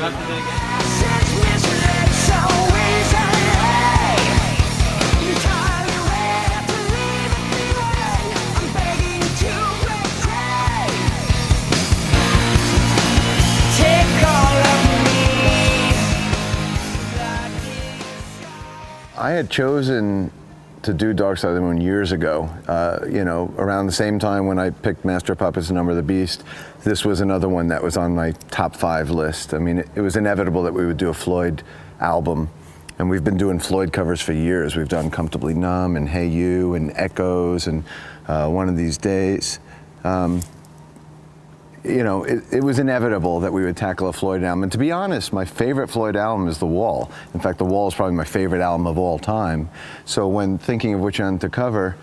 I had chosen to do Dark Side of the Moon years ago. You know, around the same time when I picked Master of Puppets and Number of the Beast, this was another one that was on my top 5 list. I mean, it was inevitable that we would do a Floyd album, and we've been doing Floyd covers for years. We've done Comfortably Numb and Hey You and Echoes and One of These Days. You know, it was inevitable that we would tackle a Floyd album. And to be honest, my favorite Floyd album is The Wall. In fact, The Wall is probably my favorite album of all time. So when thinking of which one to cover,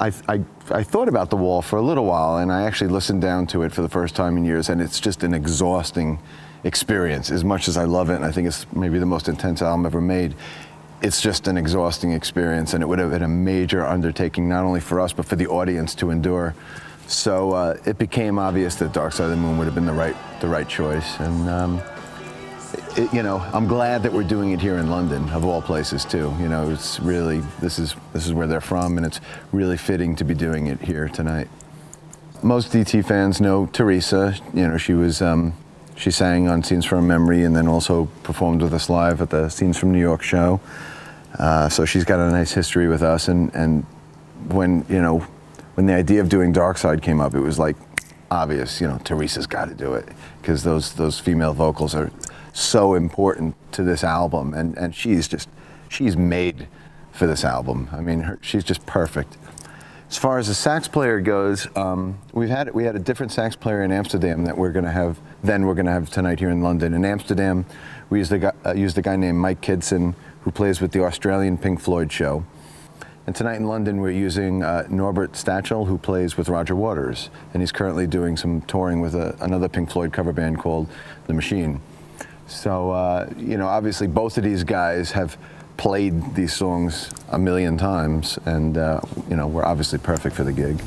I thought about The Wall for a little while, and I actually listened down to it for the first time in years, and it's just an exhausting experience. As much as I love it, and I think it's maybe the most intense album ever made, it's just an exhausting experience, and it would have been a major undertaking, not only for us, but for the audience to endure. So it became obvious that Dark Side of the Moon would have been the right choice, and you know, I'm glad that we're doing it here in London, of all places too. You know, it's really this is where they're from, and it's really fitting to be doing it here tonight. Most DT fans know Teresa. You know, she sang on Scenes from Memory, and then also performed with us live at the Scenes from New York show. So she's got a nice history with us, and when the idea of doing Dark Side came up, it was like obvious, you know, Teresa's got to do it, because those female vocals are so important to this album, and she's made for this album. I mean, she's just perfect. As far as the sax player goes, we had a different sax player in Amsterdam that we're going to have tonight here in London. In Amsterdam, we used a guy named Mike Kidson, who plays with the Australian Pink Floyd show. And tonight in London, we're using Norbert Stachel, who plays with Roger Waters, and he's currently doing some touring with another Pink Floyd cover band called The Machine. So, you know, obviously both of these guys have played these songs a million times, and, you know, we're obviously perfect for the gig.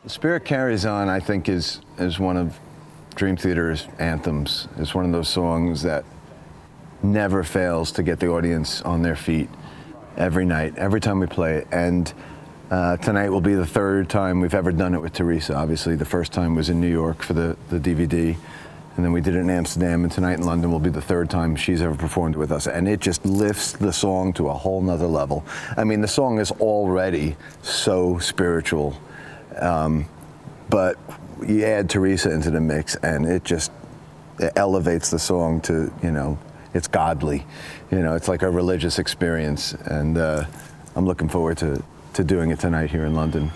The Spirit Carries On, I think, is one of Dream Theater's anthems. It's one of those songs that never fails to get the audience on their feet every night, every time we play it. And tonight will be the third time we've ever done it with Teresa. Obviously, the first time was in New York for the DVD, and then we did it in Amsterdam, and tonight in London will be the third time she's ever performed with us. And it just lifts the song to a whole nother level. I mean, the song is already so spiritual, but you add Teresa into the mix, and it elevates the song to, it's godly. It's like a religious experience, and I'm looking forward to doing it tonight here in London.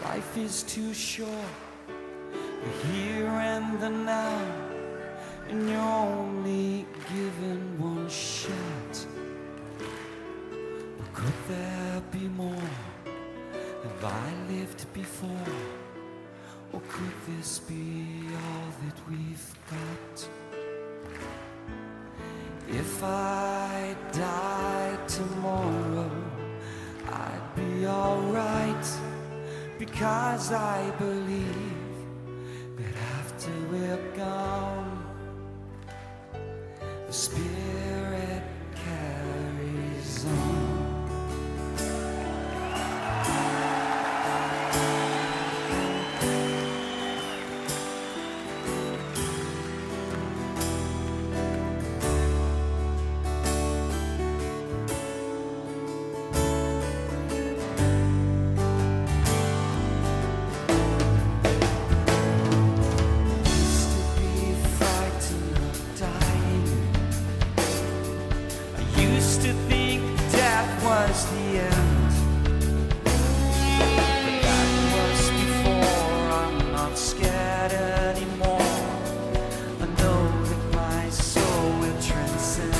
Life is too short, the here and the now, and you're only given one shot. But could there be more? Have I lived before? this be all that we've got? If I died tomorrow, I'd be alright, because I believe that after we're gone, the spirit carries on. Was the end, but that was before. I'm not scared anymore. I know that my soul will transcend.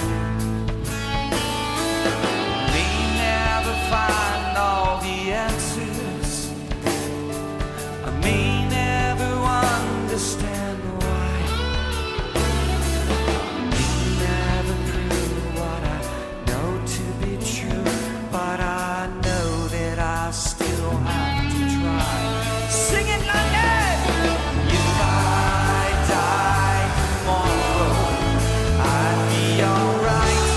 May never find all the answers, I may never understand why, I may never prove what I know to be true, but I know that I still have to try. Sing it like that! If I die tomorrow, I'd be alright,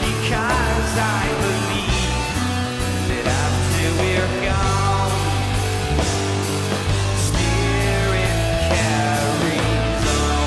because I believe that after we're gone, spirit carries on.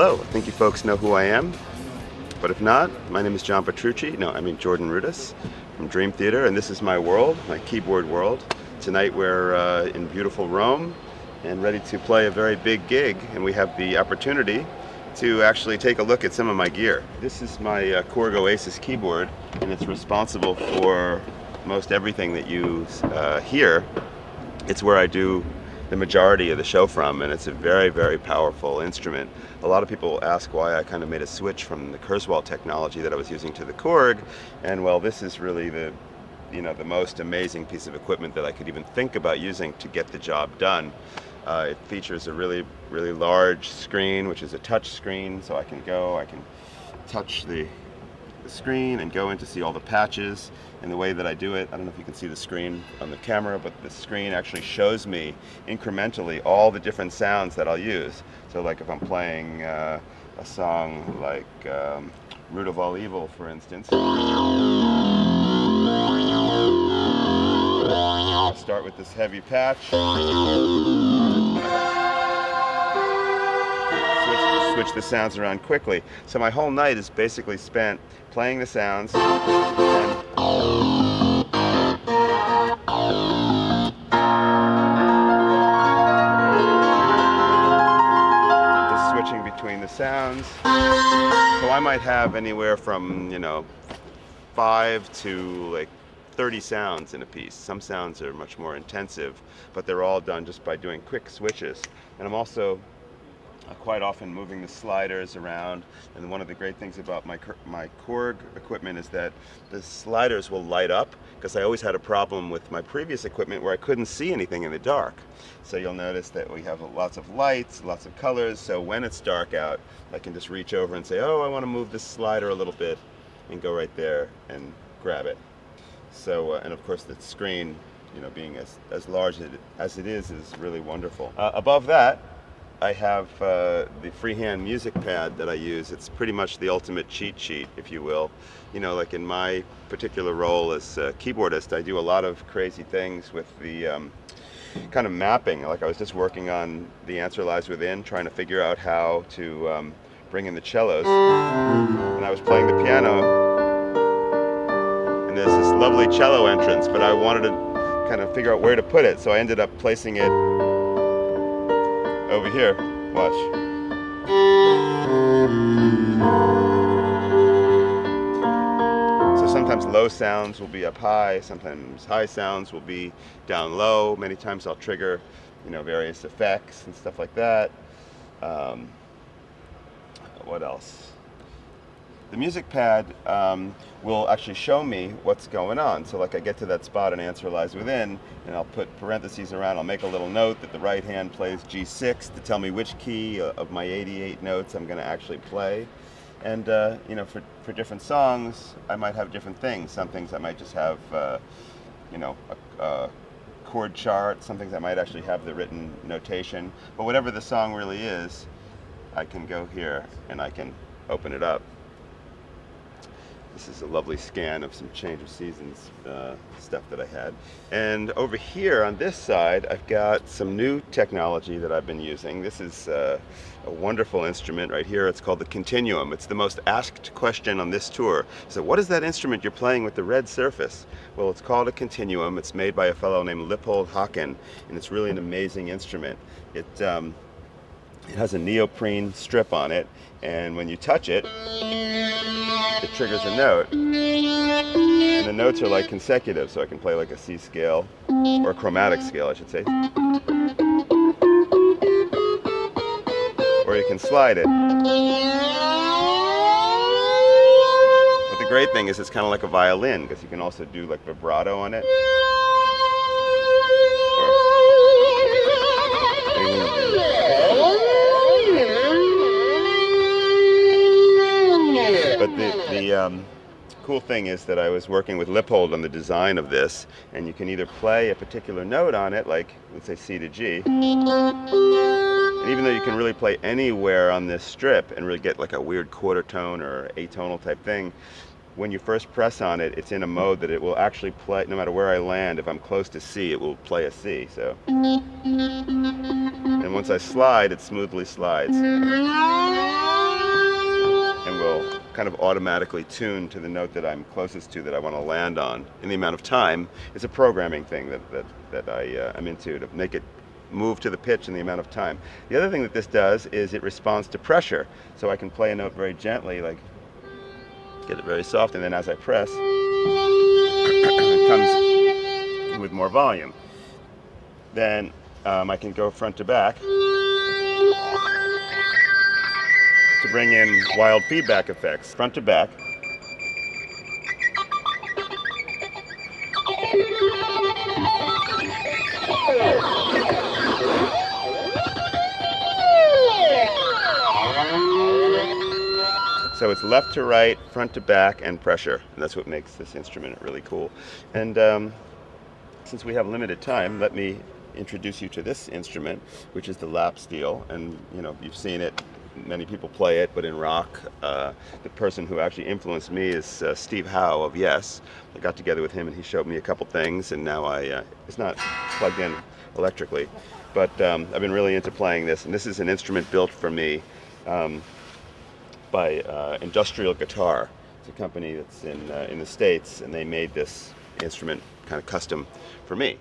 hello. I think you folks know who I am. But if not, my name is John Petrucci. No, I mean Jordan Rudess from Dream Theater, and this is my world, my keyboard world. Tonight we're in beautiful Rome and ready to play a very big gig, and we have the opportunity to actually take a look at some of my gear. This is my Korg Oasis keyboard, and it's responsible for most everything that you hear. It's where I do the majority of the show from, and it's a very, very powerful instrument. A lot of people ask why I kind of made a switch from the Kurzweil technology that I was using to the Korg, and well, this is really the most amazing piece of equipment that I could even think about using to get the job done. It features a really, really large screen, which is a touch screen, so I can touch the screen and go in to see all the patches. And the way that I do it, I don't know if you can see the screen on the camera, but the screen actually shows me incrementally all the different sounds that I'll use. So like if I'm playing a song like Root of All Evil, for instance, I'll start with this heavy patch, switch the sounds around quickly. So my whole night is basically spent playing the sounds and just switching between the sounds. So I might have anywhere from 5 to like 30 sounds in a piece. Some sounds are much more intensive, but they're all done just by doing quick switches. And I'm also quite often moving the sliders around, and one of the great things about my Korg equipment is that the sliders will light up, because I always had a problem with my previous equipment where I couldn't see anything in the dark. So you'll notice that we have lots of lights, lots of colors, so when it's dark out, I can just reach over and say, oh, I want to move this slider a little bit, and go right there and grab it. So, and of course the screen, being as large as it is really wonderful. Above that, I have the freehand music pad that I use. It's pretty much the ultimate cheat sheet, if you will. Like in my particular role as a keyboardist, I do a lot of crazy things with the kind of mapping. Like I was just working on The Answer Lies Within, trying to figure out how to bring in the cellos. And I was playing the piano, and there's this lovely cello entrance, but I wanted to kind of figure out where to put it, so I ended up placing it over here. Watch. So sometimes low sounds will be up high, sometimes high sounds will be down low. Many times I'll trigger, various effects and stuff like that. What else? The music pad will actually show me what's going on. So like I get to that spot in Answer Lies Within, and I'll put parentheses around. I'll make a little note that the right hand plays G6 to tell me which key of my 88 notes I'm going to actually play. And for different songs, I might have different things. Some things I might just have a chord chart. Some things I might actually have the written notation. But whatever the song really is, I can go here and I can open it up. This is a lovely scan of some Change of Seasons stuff that I had. And over here on this side, I've got some new technology that I've been using. This is a wonderful instrument right here. It's called the Continuum. It's the most asked question on this tour. So what is that instrument you're playing with the red surface? Well, it's called a Continuum. It's made by a fellow named Lippold Haken, and it's really an amazing instrument. It has a neoprene strip on it, and when you touch it, it triggers a note, and the notes are like consecutive, so I can play like a C scale, or a chromatic scale I should say, or you can slide it. But the great thing is it's kind of like a violin, because you can also do like vibrato on it. But the cool thing is that I was working with Lippold on the design of this, and you can either play a particular note on it, like let's say C to G, and even though you can really play anywhere on this strip and really get like a weird quarter tone or atonal type thing, when you first press on it, it's in a mode that it will actually play, no matter where I land, if I'm close to C, it will play a C, so. And once I slide, it smoothly slides. And will kind of automatically tune to the note that I'm closest to that I want to land on in the amount of time. It's a programming thing that I'm into, to make it move to the pitch in the amount of time. The other thing that this does is it responds to pressure. So I can play a note very gently, like get it very soft, and then as I press, it comes with more volume. Then I can go front to back to bring in wild feedback effects. Front to back. So it's left to right, front to back, and pressure. And that's what makes this instrument really cool. And since we have limited time, let me introduce you to this instrument, which is the lap steel. And you know, you've seen it. Many people play it, but in rock, the person who actually influenced me is Steve Howe of Yes. I got together with him and he showed me a couple things, and now it's not plugged in electrically, but I've been really into playing this. And this is an instrument built for me by Industrial Guitar. It's a company that's in the States, and they made this instrument kind of custom for me.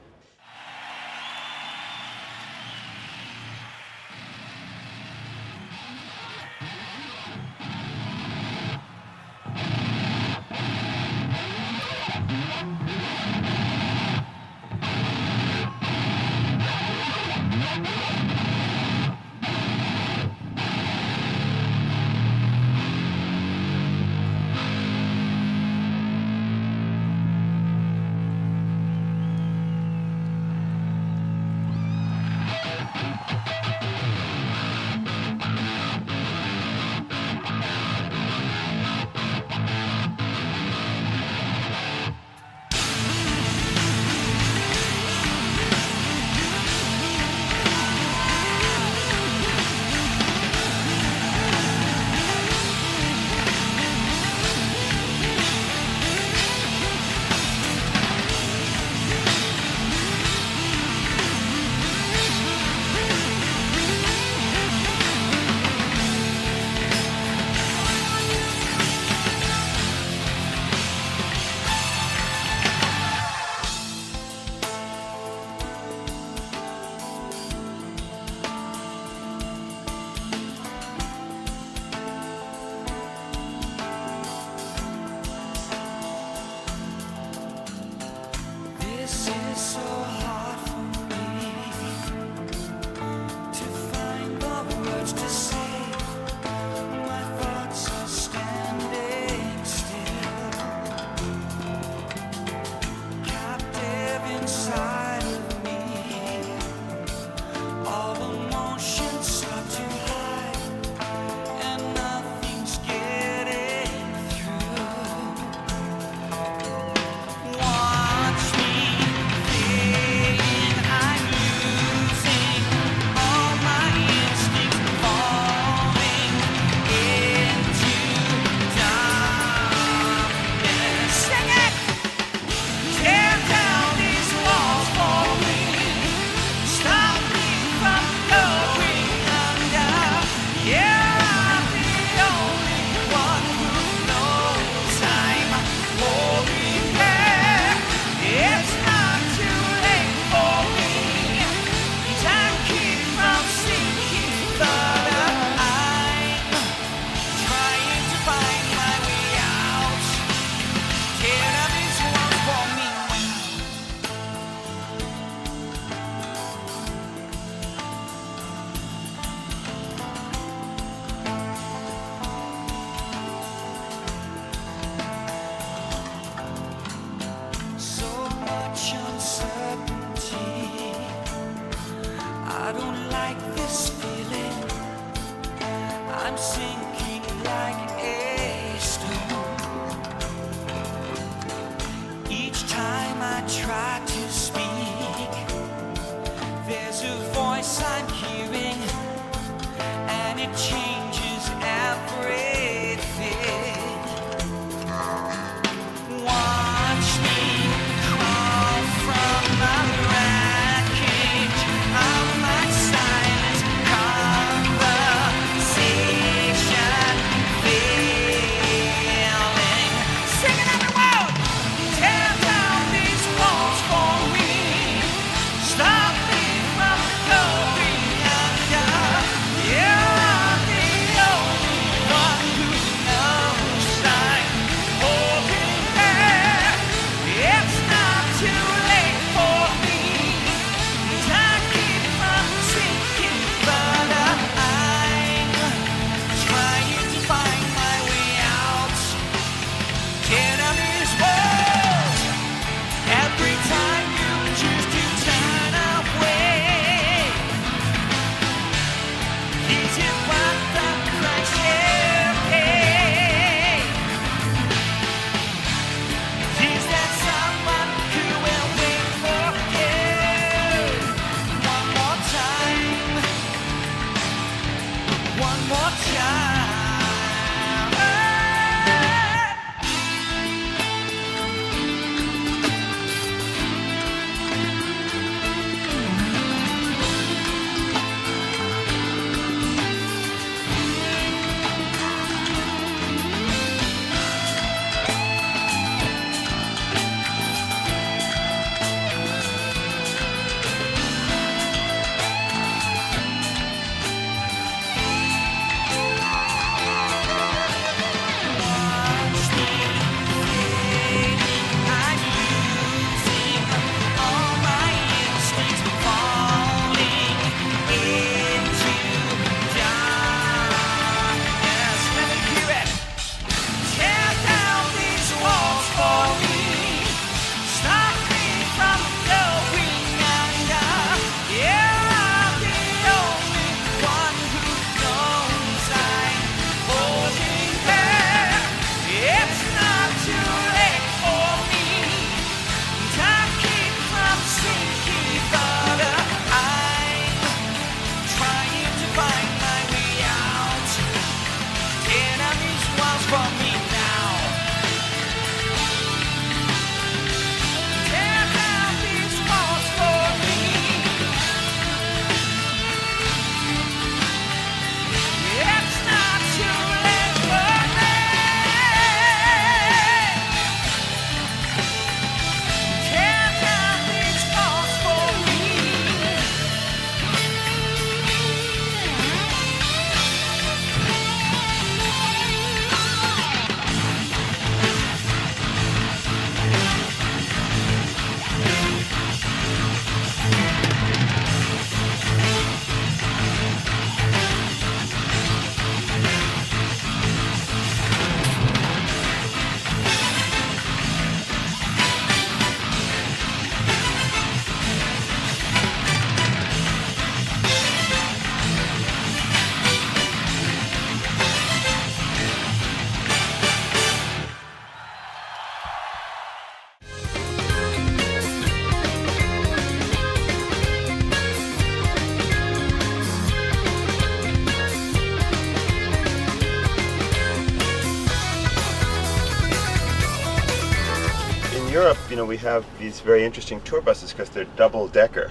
in Europe, we have these very interesting tour buses because they're double-decker.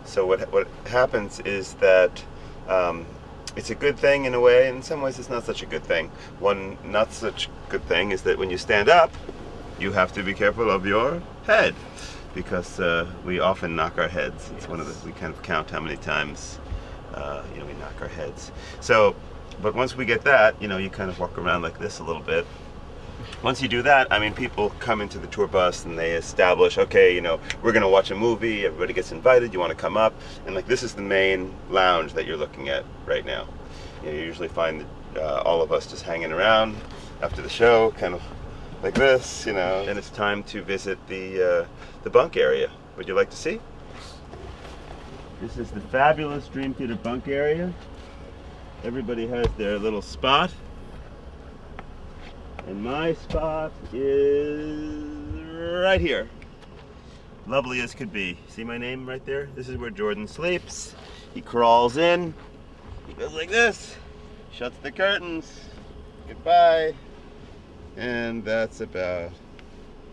So what happens is that it's a good thing in a way, and in some ways it's not such a good thing. One not such good thing is that when you stand up, you have to be careful of your head, because we often knock our heads. It's we kind of count how many times we knock our heads. So, but once we get that, you kind of walk around like this a little bit. Once you do that, people come into the tour bus and they establish, okay, we're going to watch a movie, everybody gets invited, you want to come up, and this is the main lounge that you're looking at right now. You usually find all of us just hanging around after the show, kind of like this, and it's time to visit the bunk area. Would you like to see? This is the fabulous Dream Theater bunk area. Everybody has their little spot. And my spot is right here. Lovely as could be. See my name right there? This is where Jordan sleeps. He crawls in. He goes like this. Shuts the curtains. Goodbye. And that's about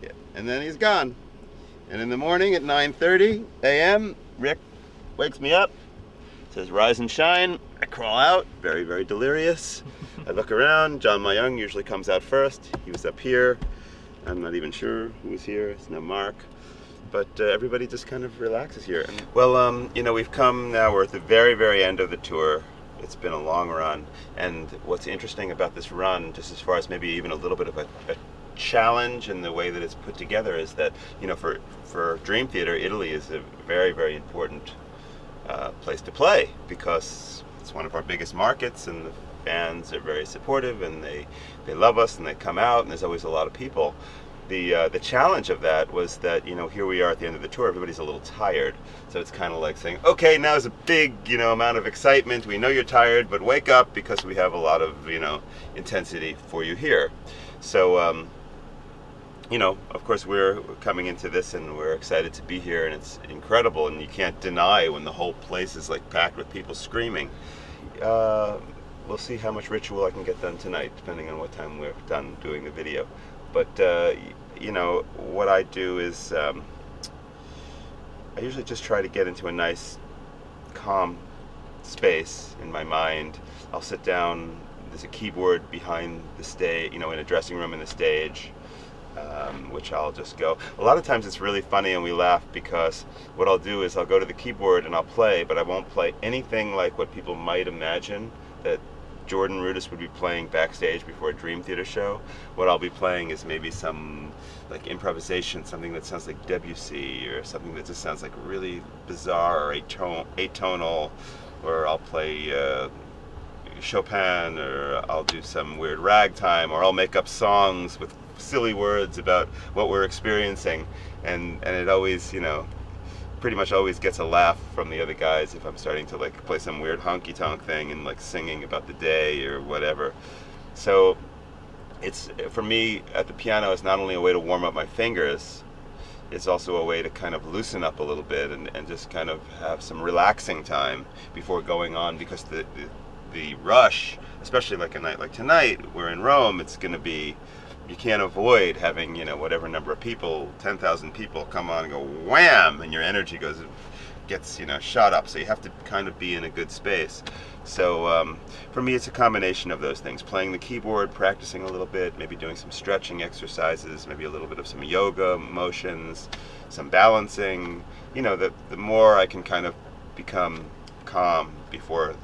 it. And then he's gone. And in the morning at 9:30 a.m., Rick wakes me up. Says, rise and shine. I crawl out, very, very delirious. I look around. John Myung usually comes out first. He was up here. I'm not even sure who was here. It's no mark. But everybody just kind of relaxes here. Well, we've come now. We're at the very, very end of the tour. It's been a long run. And what's interesting about this run, just as far as maybe even a little bit of a challenge in the way that it's put together, is that, for Dream Theater, Italy is a very, very important place to play, because it's one of our biggest markets, and the fans are very supportive, and they love us, and they come out, and there's always a lot of people. The challenge of that was that, here we are at the end of the tour, everybody's a little tired, so it's kind of like saying, okay, now is a big, amount of excitement, we know you're tired, but wake up, because we have a lot of, intensity for you here. So, of course we're coming into this and we're excited to be here, and it's incredible, and you can't deny when the whole place is packed with people screaming. We'll see how much ritual I can get done tonight, depending on what time we're done doing the video. But, what I do is I usually just try to get into a nice, calm space in my mind. I'll sit down, there's a keyboard behind the stage, in a dressing room in the stage. Which I'll just go. A lot of times it's really funny and we laugh, because what I'll do is I'll go to the keyboard and I'll play, but I won't play anything like what people might imagine that Jordan Rudess would be playing backstage before a Dream Theater show. What I'll be playing is maybe some improvisation, something that sounds like Debussy, or something that just sounds really bizarre or atonal, or I'll play Chopin, or I'll do some weird ragtime, or I'll make up songs with silly words about what we're experiencing, and it always, pretty much always gets a laugh from the other guys if I'm starting to play some weird honky-tonk thing and singing about the day or whatever. So it's, for me, at the piano, it's not only a way to warm up my fingers, it's also a way to kind of loosen up a little bit and just kind of have some relaxing time before going on, because the rush, especially a night like tonight, we're in Rome, it's going to be, you can't avoid having, whatever number of people, 10,000 people come on and go wham, and your energy gets, shot up. So you have to kind of be in a good space. So for me, it's a combination of those things: playing the keyboard, practicing a little bit, maybe doing some stretching exercises, maybe a little bit of some yoga motions, some balancing. The more I can kind of become calm before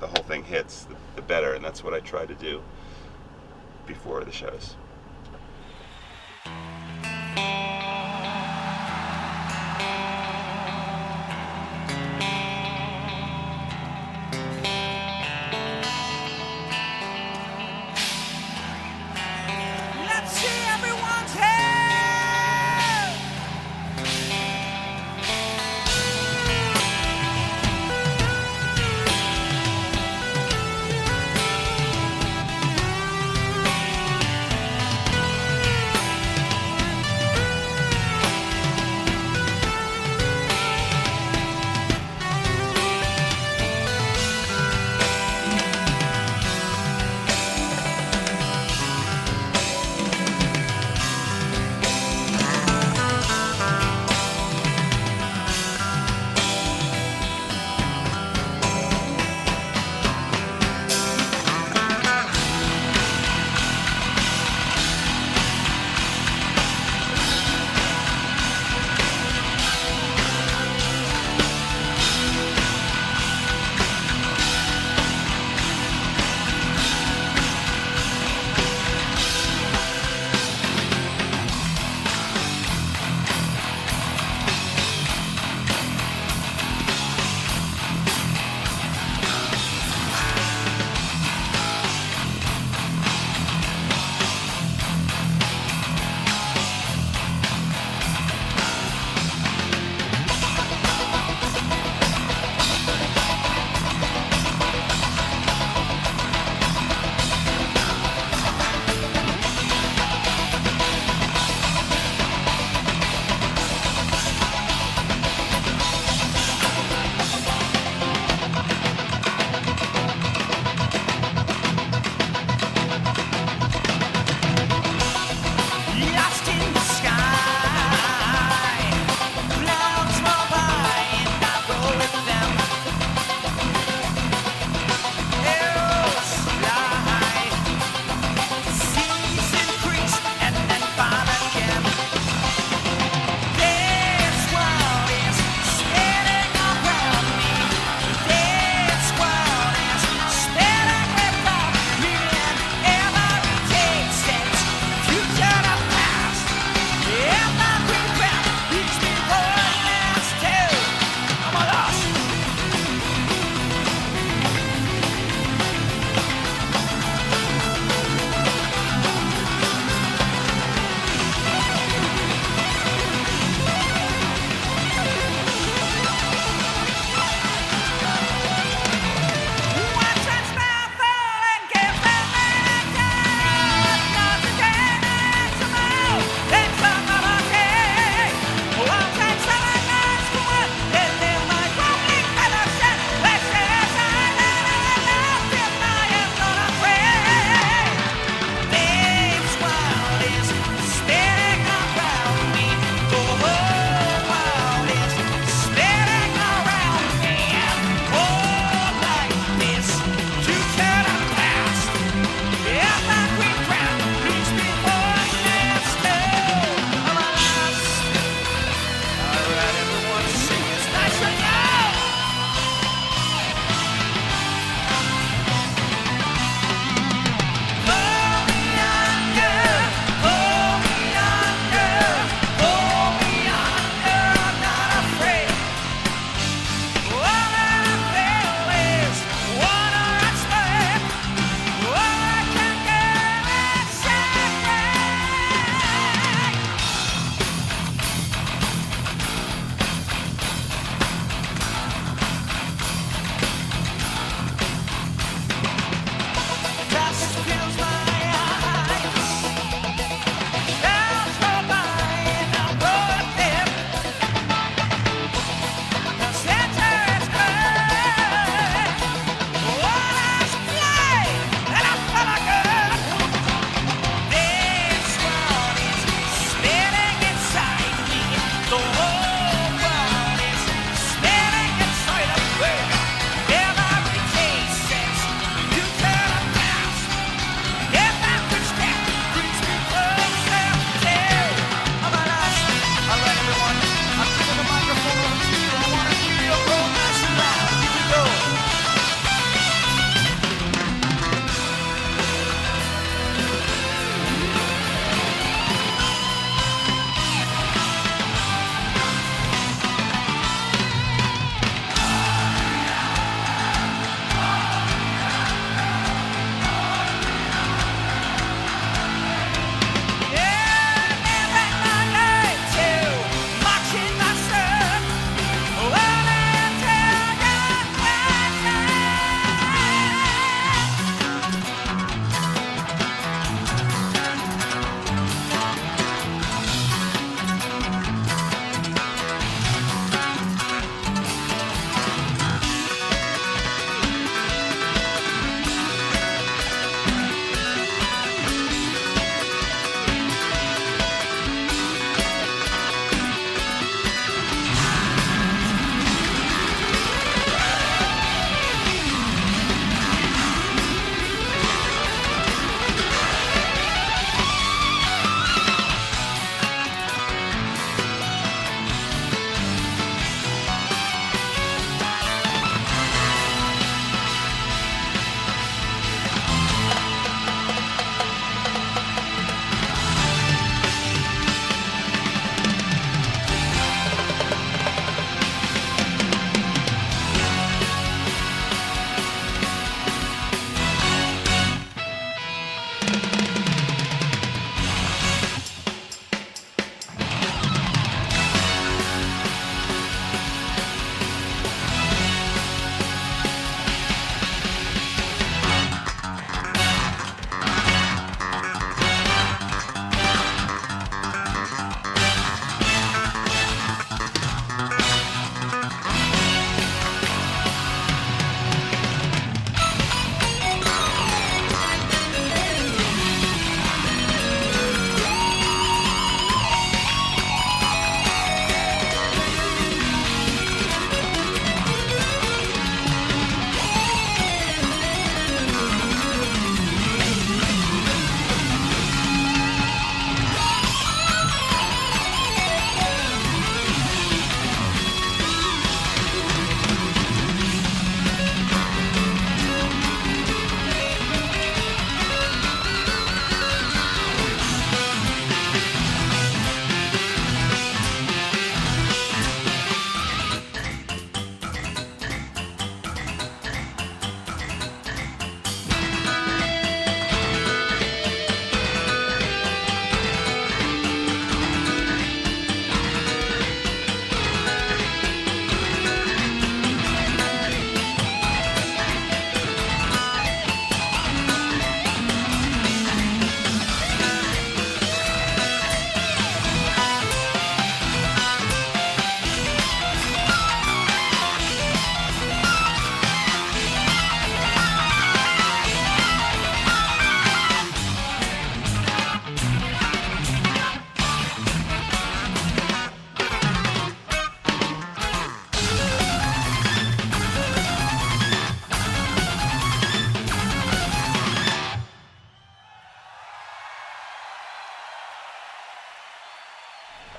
the whole thing hits, the better. And that's what I try to do before the shows. Let's see everyone's head.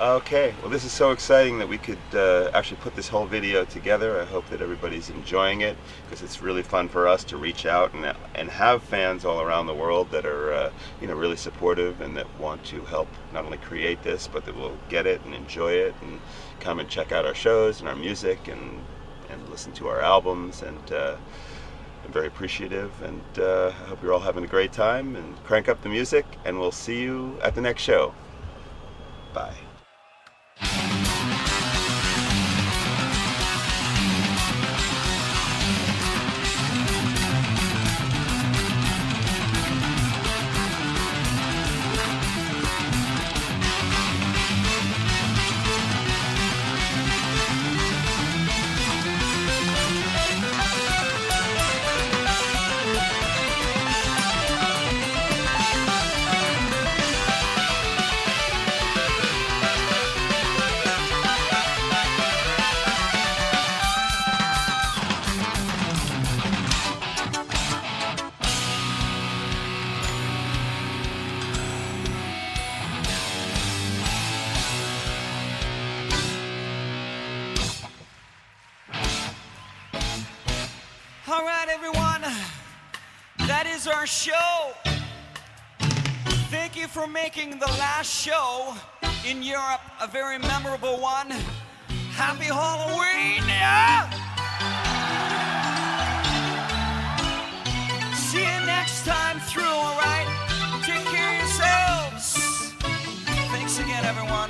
Okay, well this is so exciting that we could actually put this whole video together. I hope that everybody's enjoying it, because it's really fun for us to reach out and have fans all around the world that are really supportive and that want to help not only create this, but that will get it and enjoy it and come and check out our shows and our music and listen to our albums. And I'm very appreciative, and I hope you're all having a great time, and crank up the music, and we'll see you at the next show. Bye. All right, everyone, that is our show. Thank you for making the last show in Europe a very memorable one. Happy Halloween! Yeah! See you next time through, all right? Take care of yourselves. Thanks again, everyone.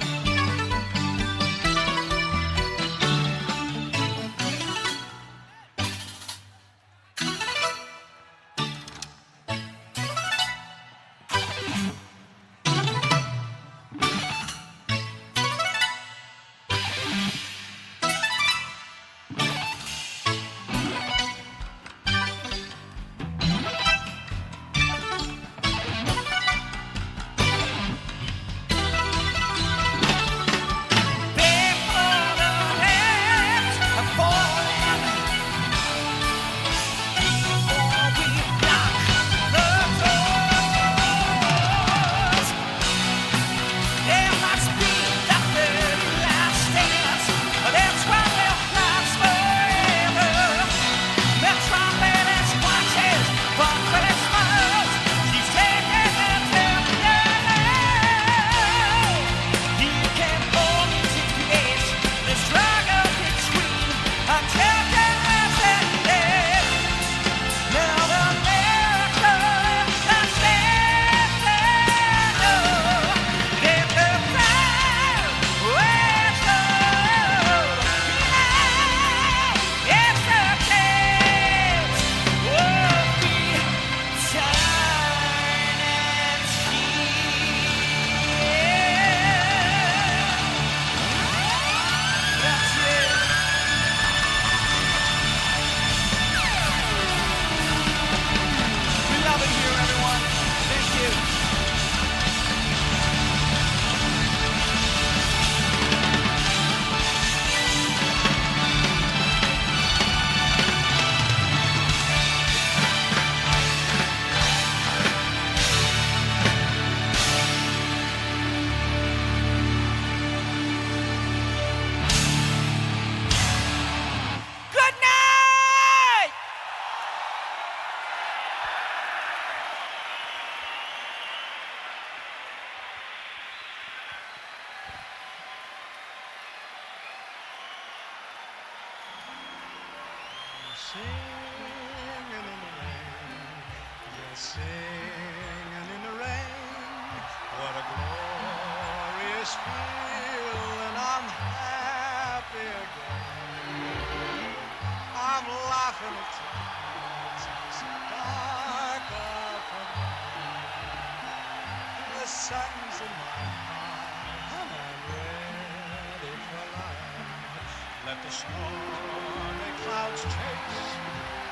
Singing in the rain, what a glorious feeling. I'm happy again. I'm laughing at times so dark up above. The sun's in my heart and I'm ready for life. Let the stormy clouds chase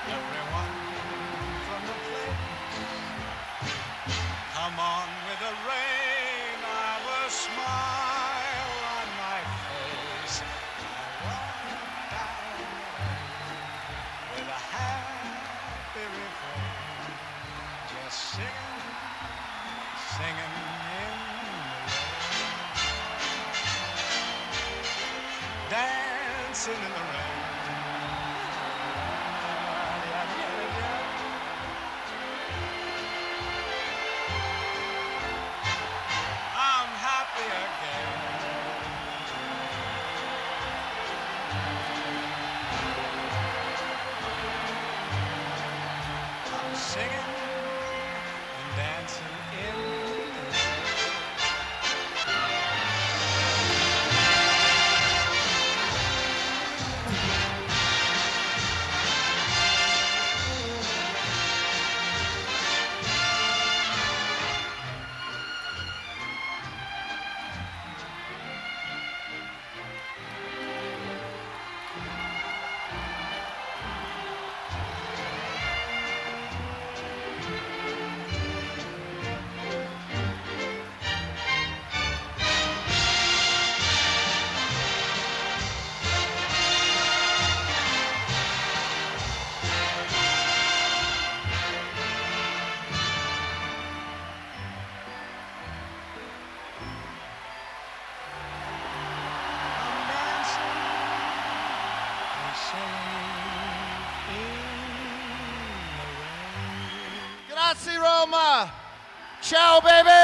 everyone from the place. Come on with the rain, I've a smile on my face. I walk down the lane with a happy refrain, just singing, singing in the rain. dancing in the rain. I'm happy again. I'm singing and dancing in the rain. Grazie Roma. Ciao baby.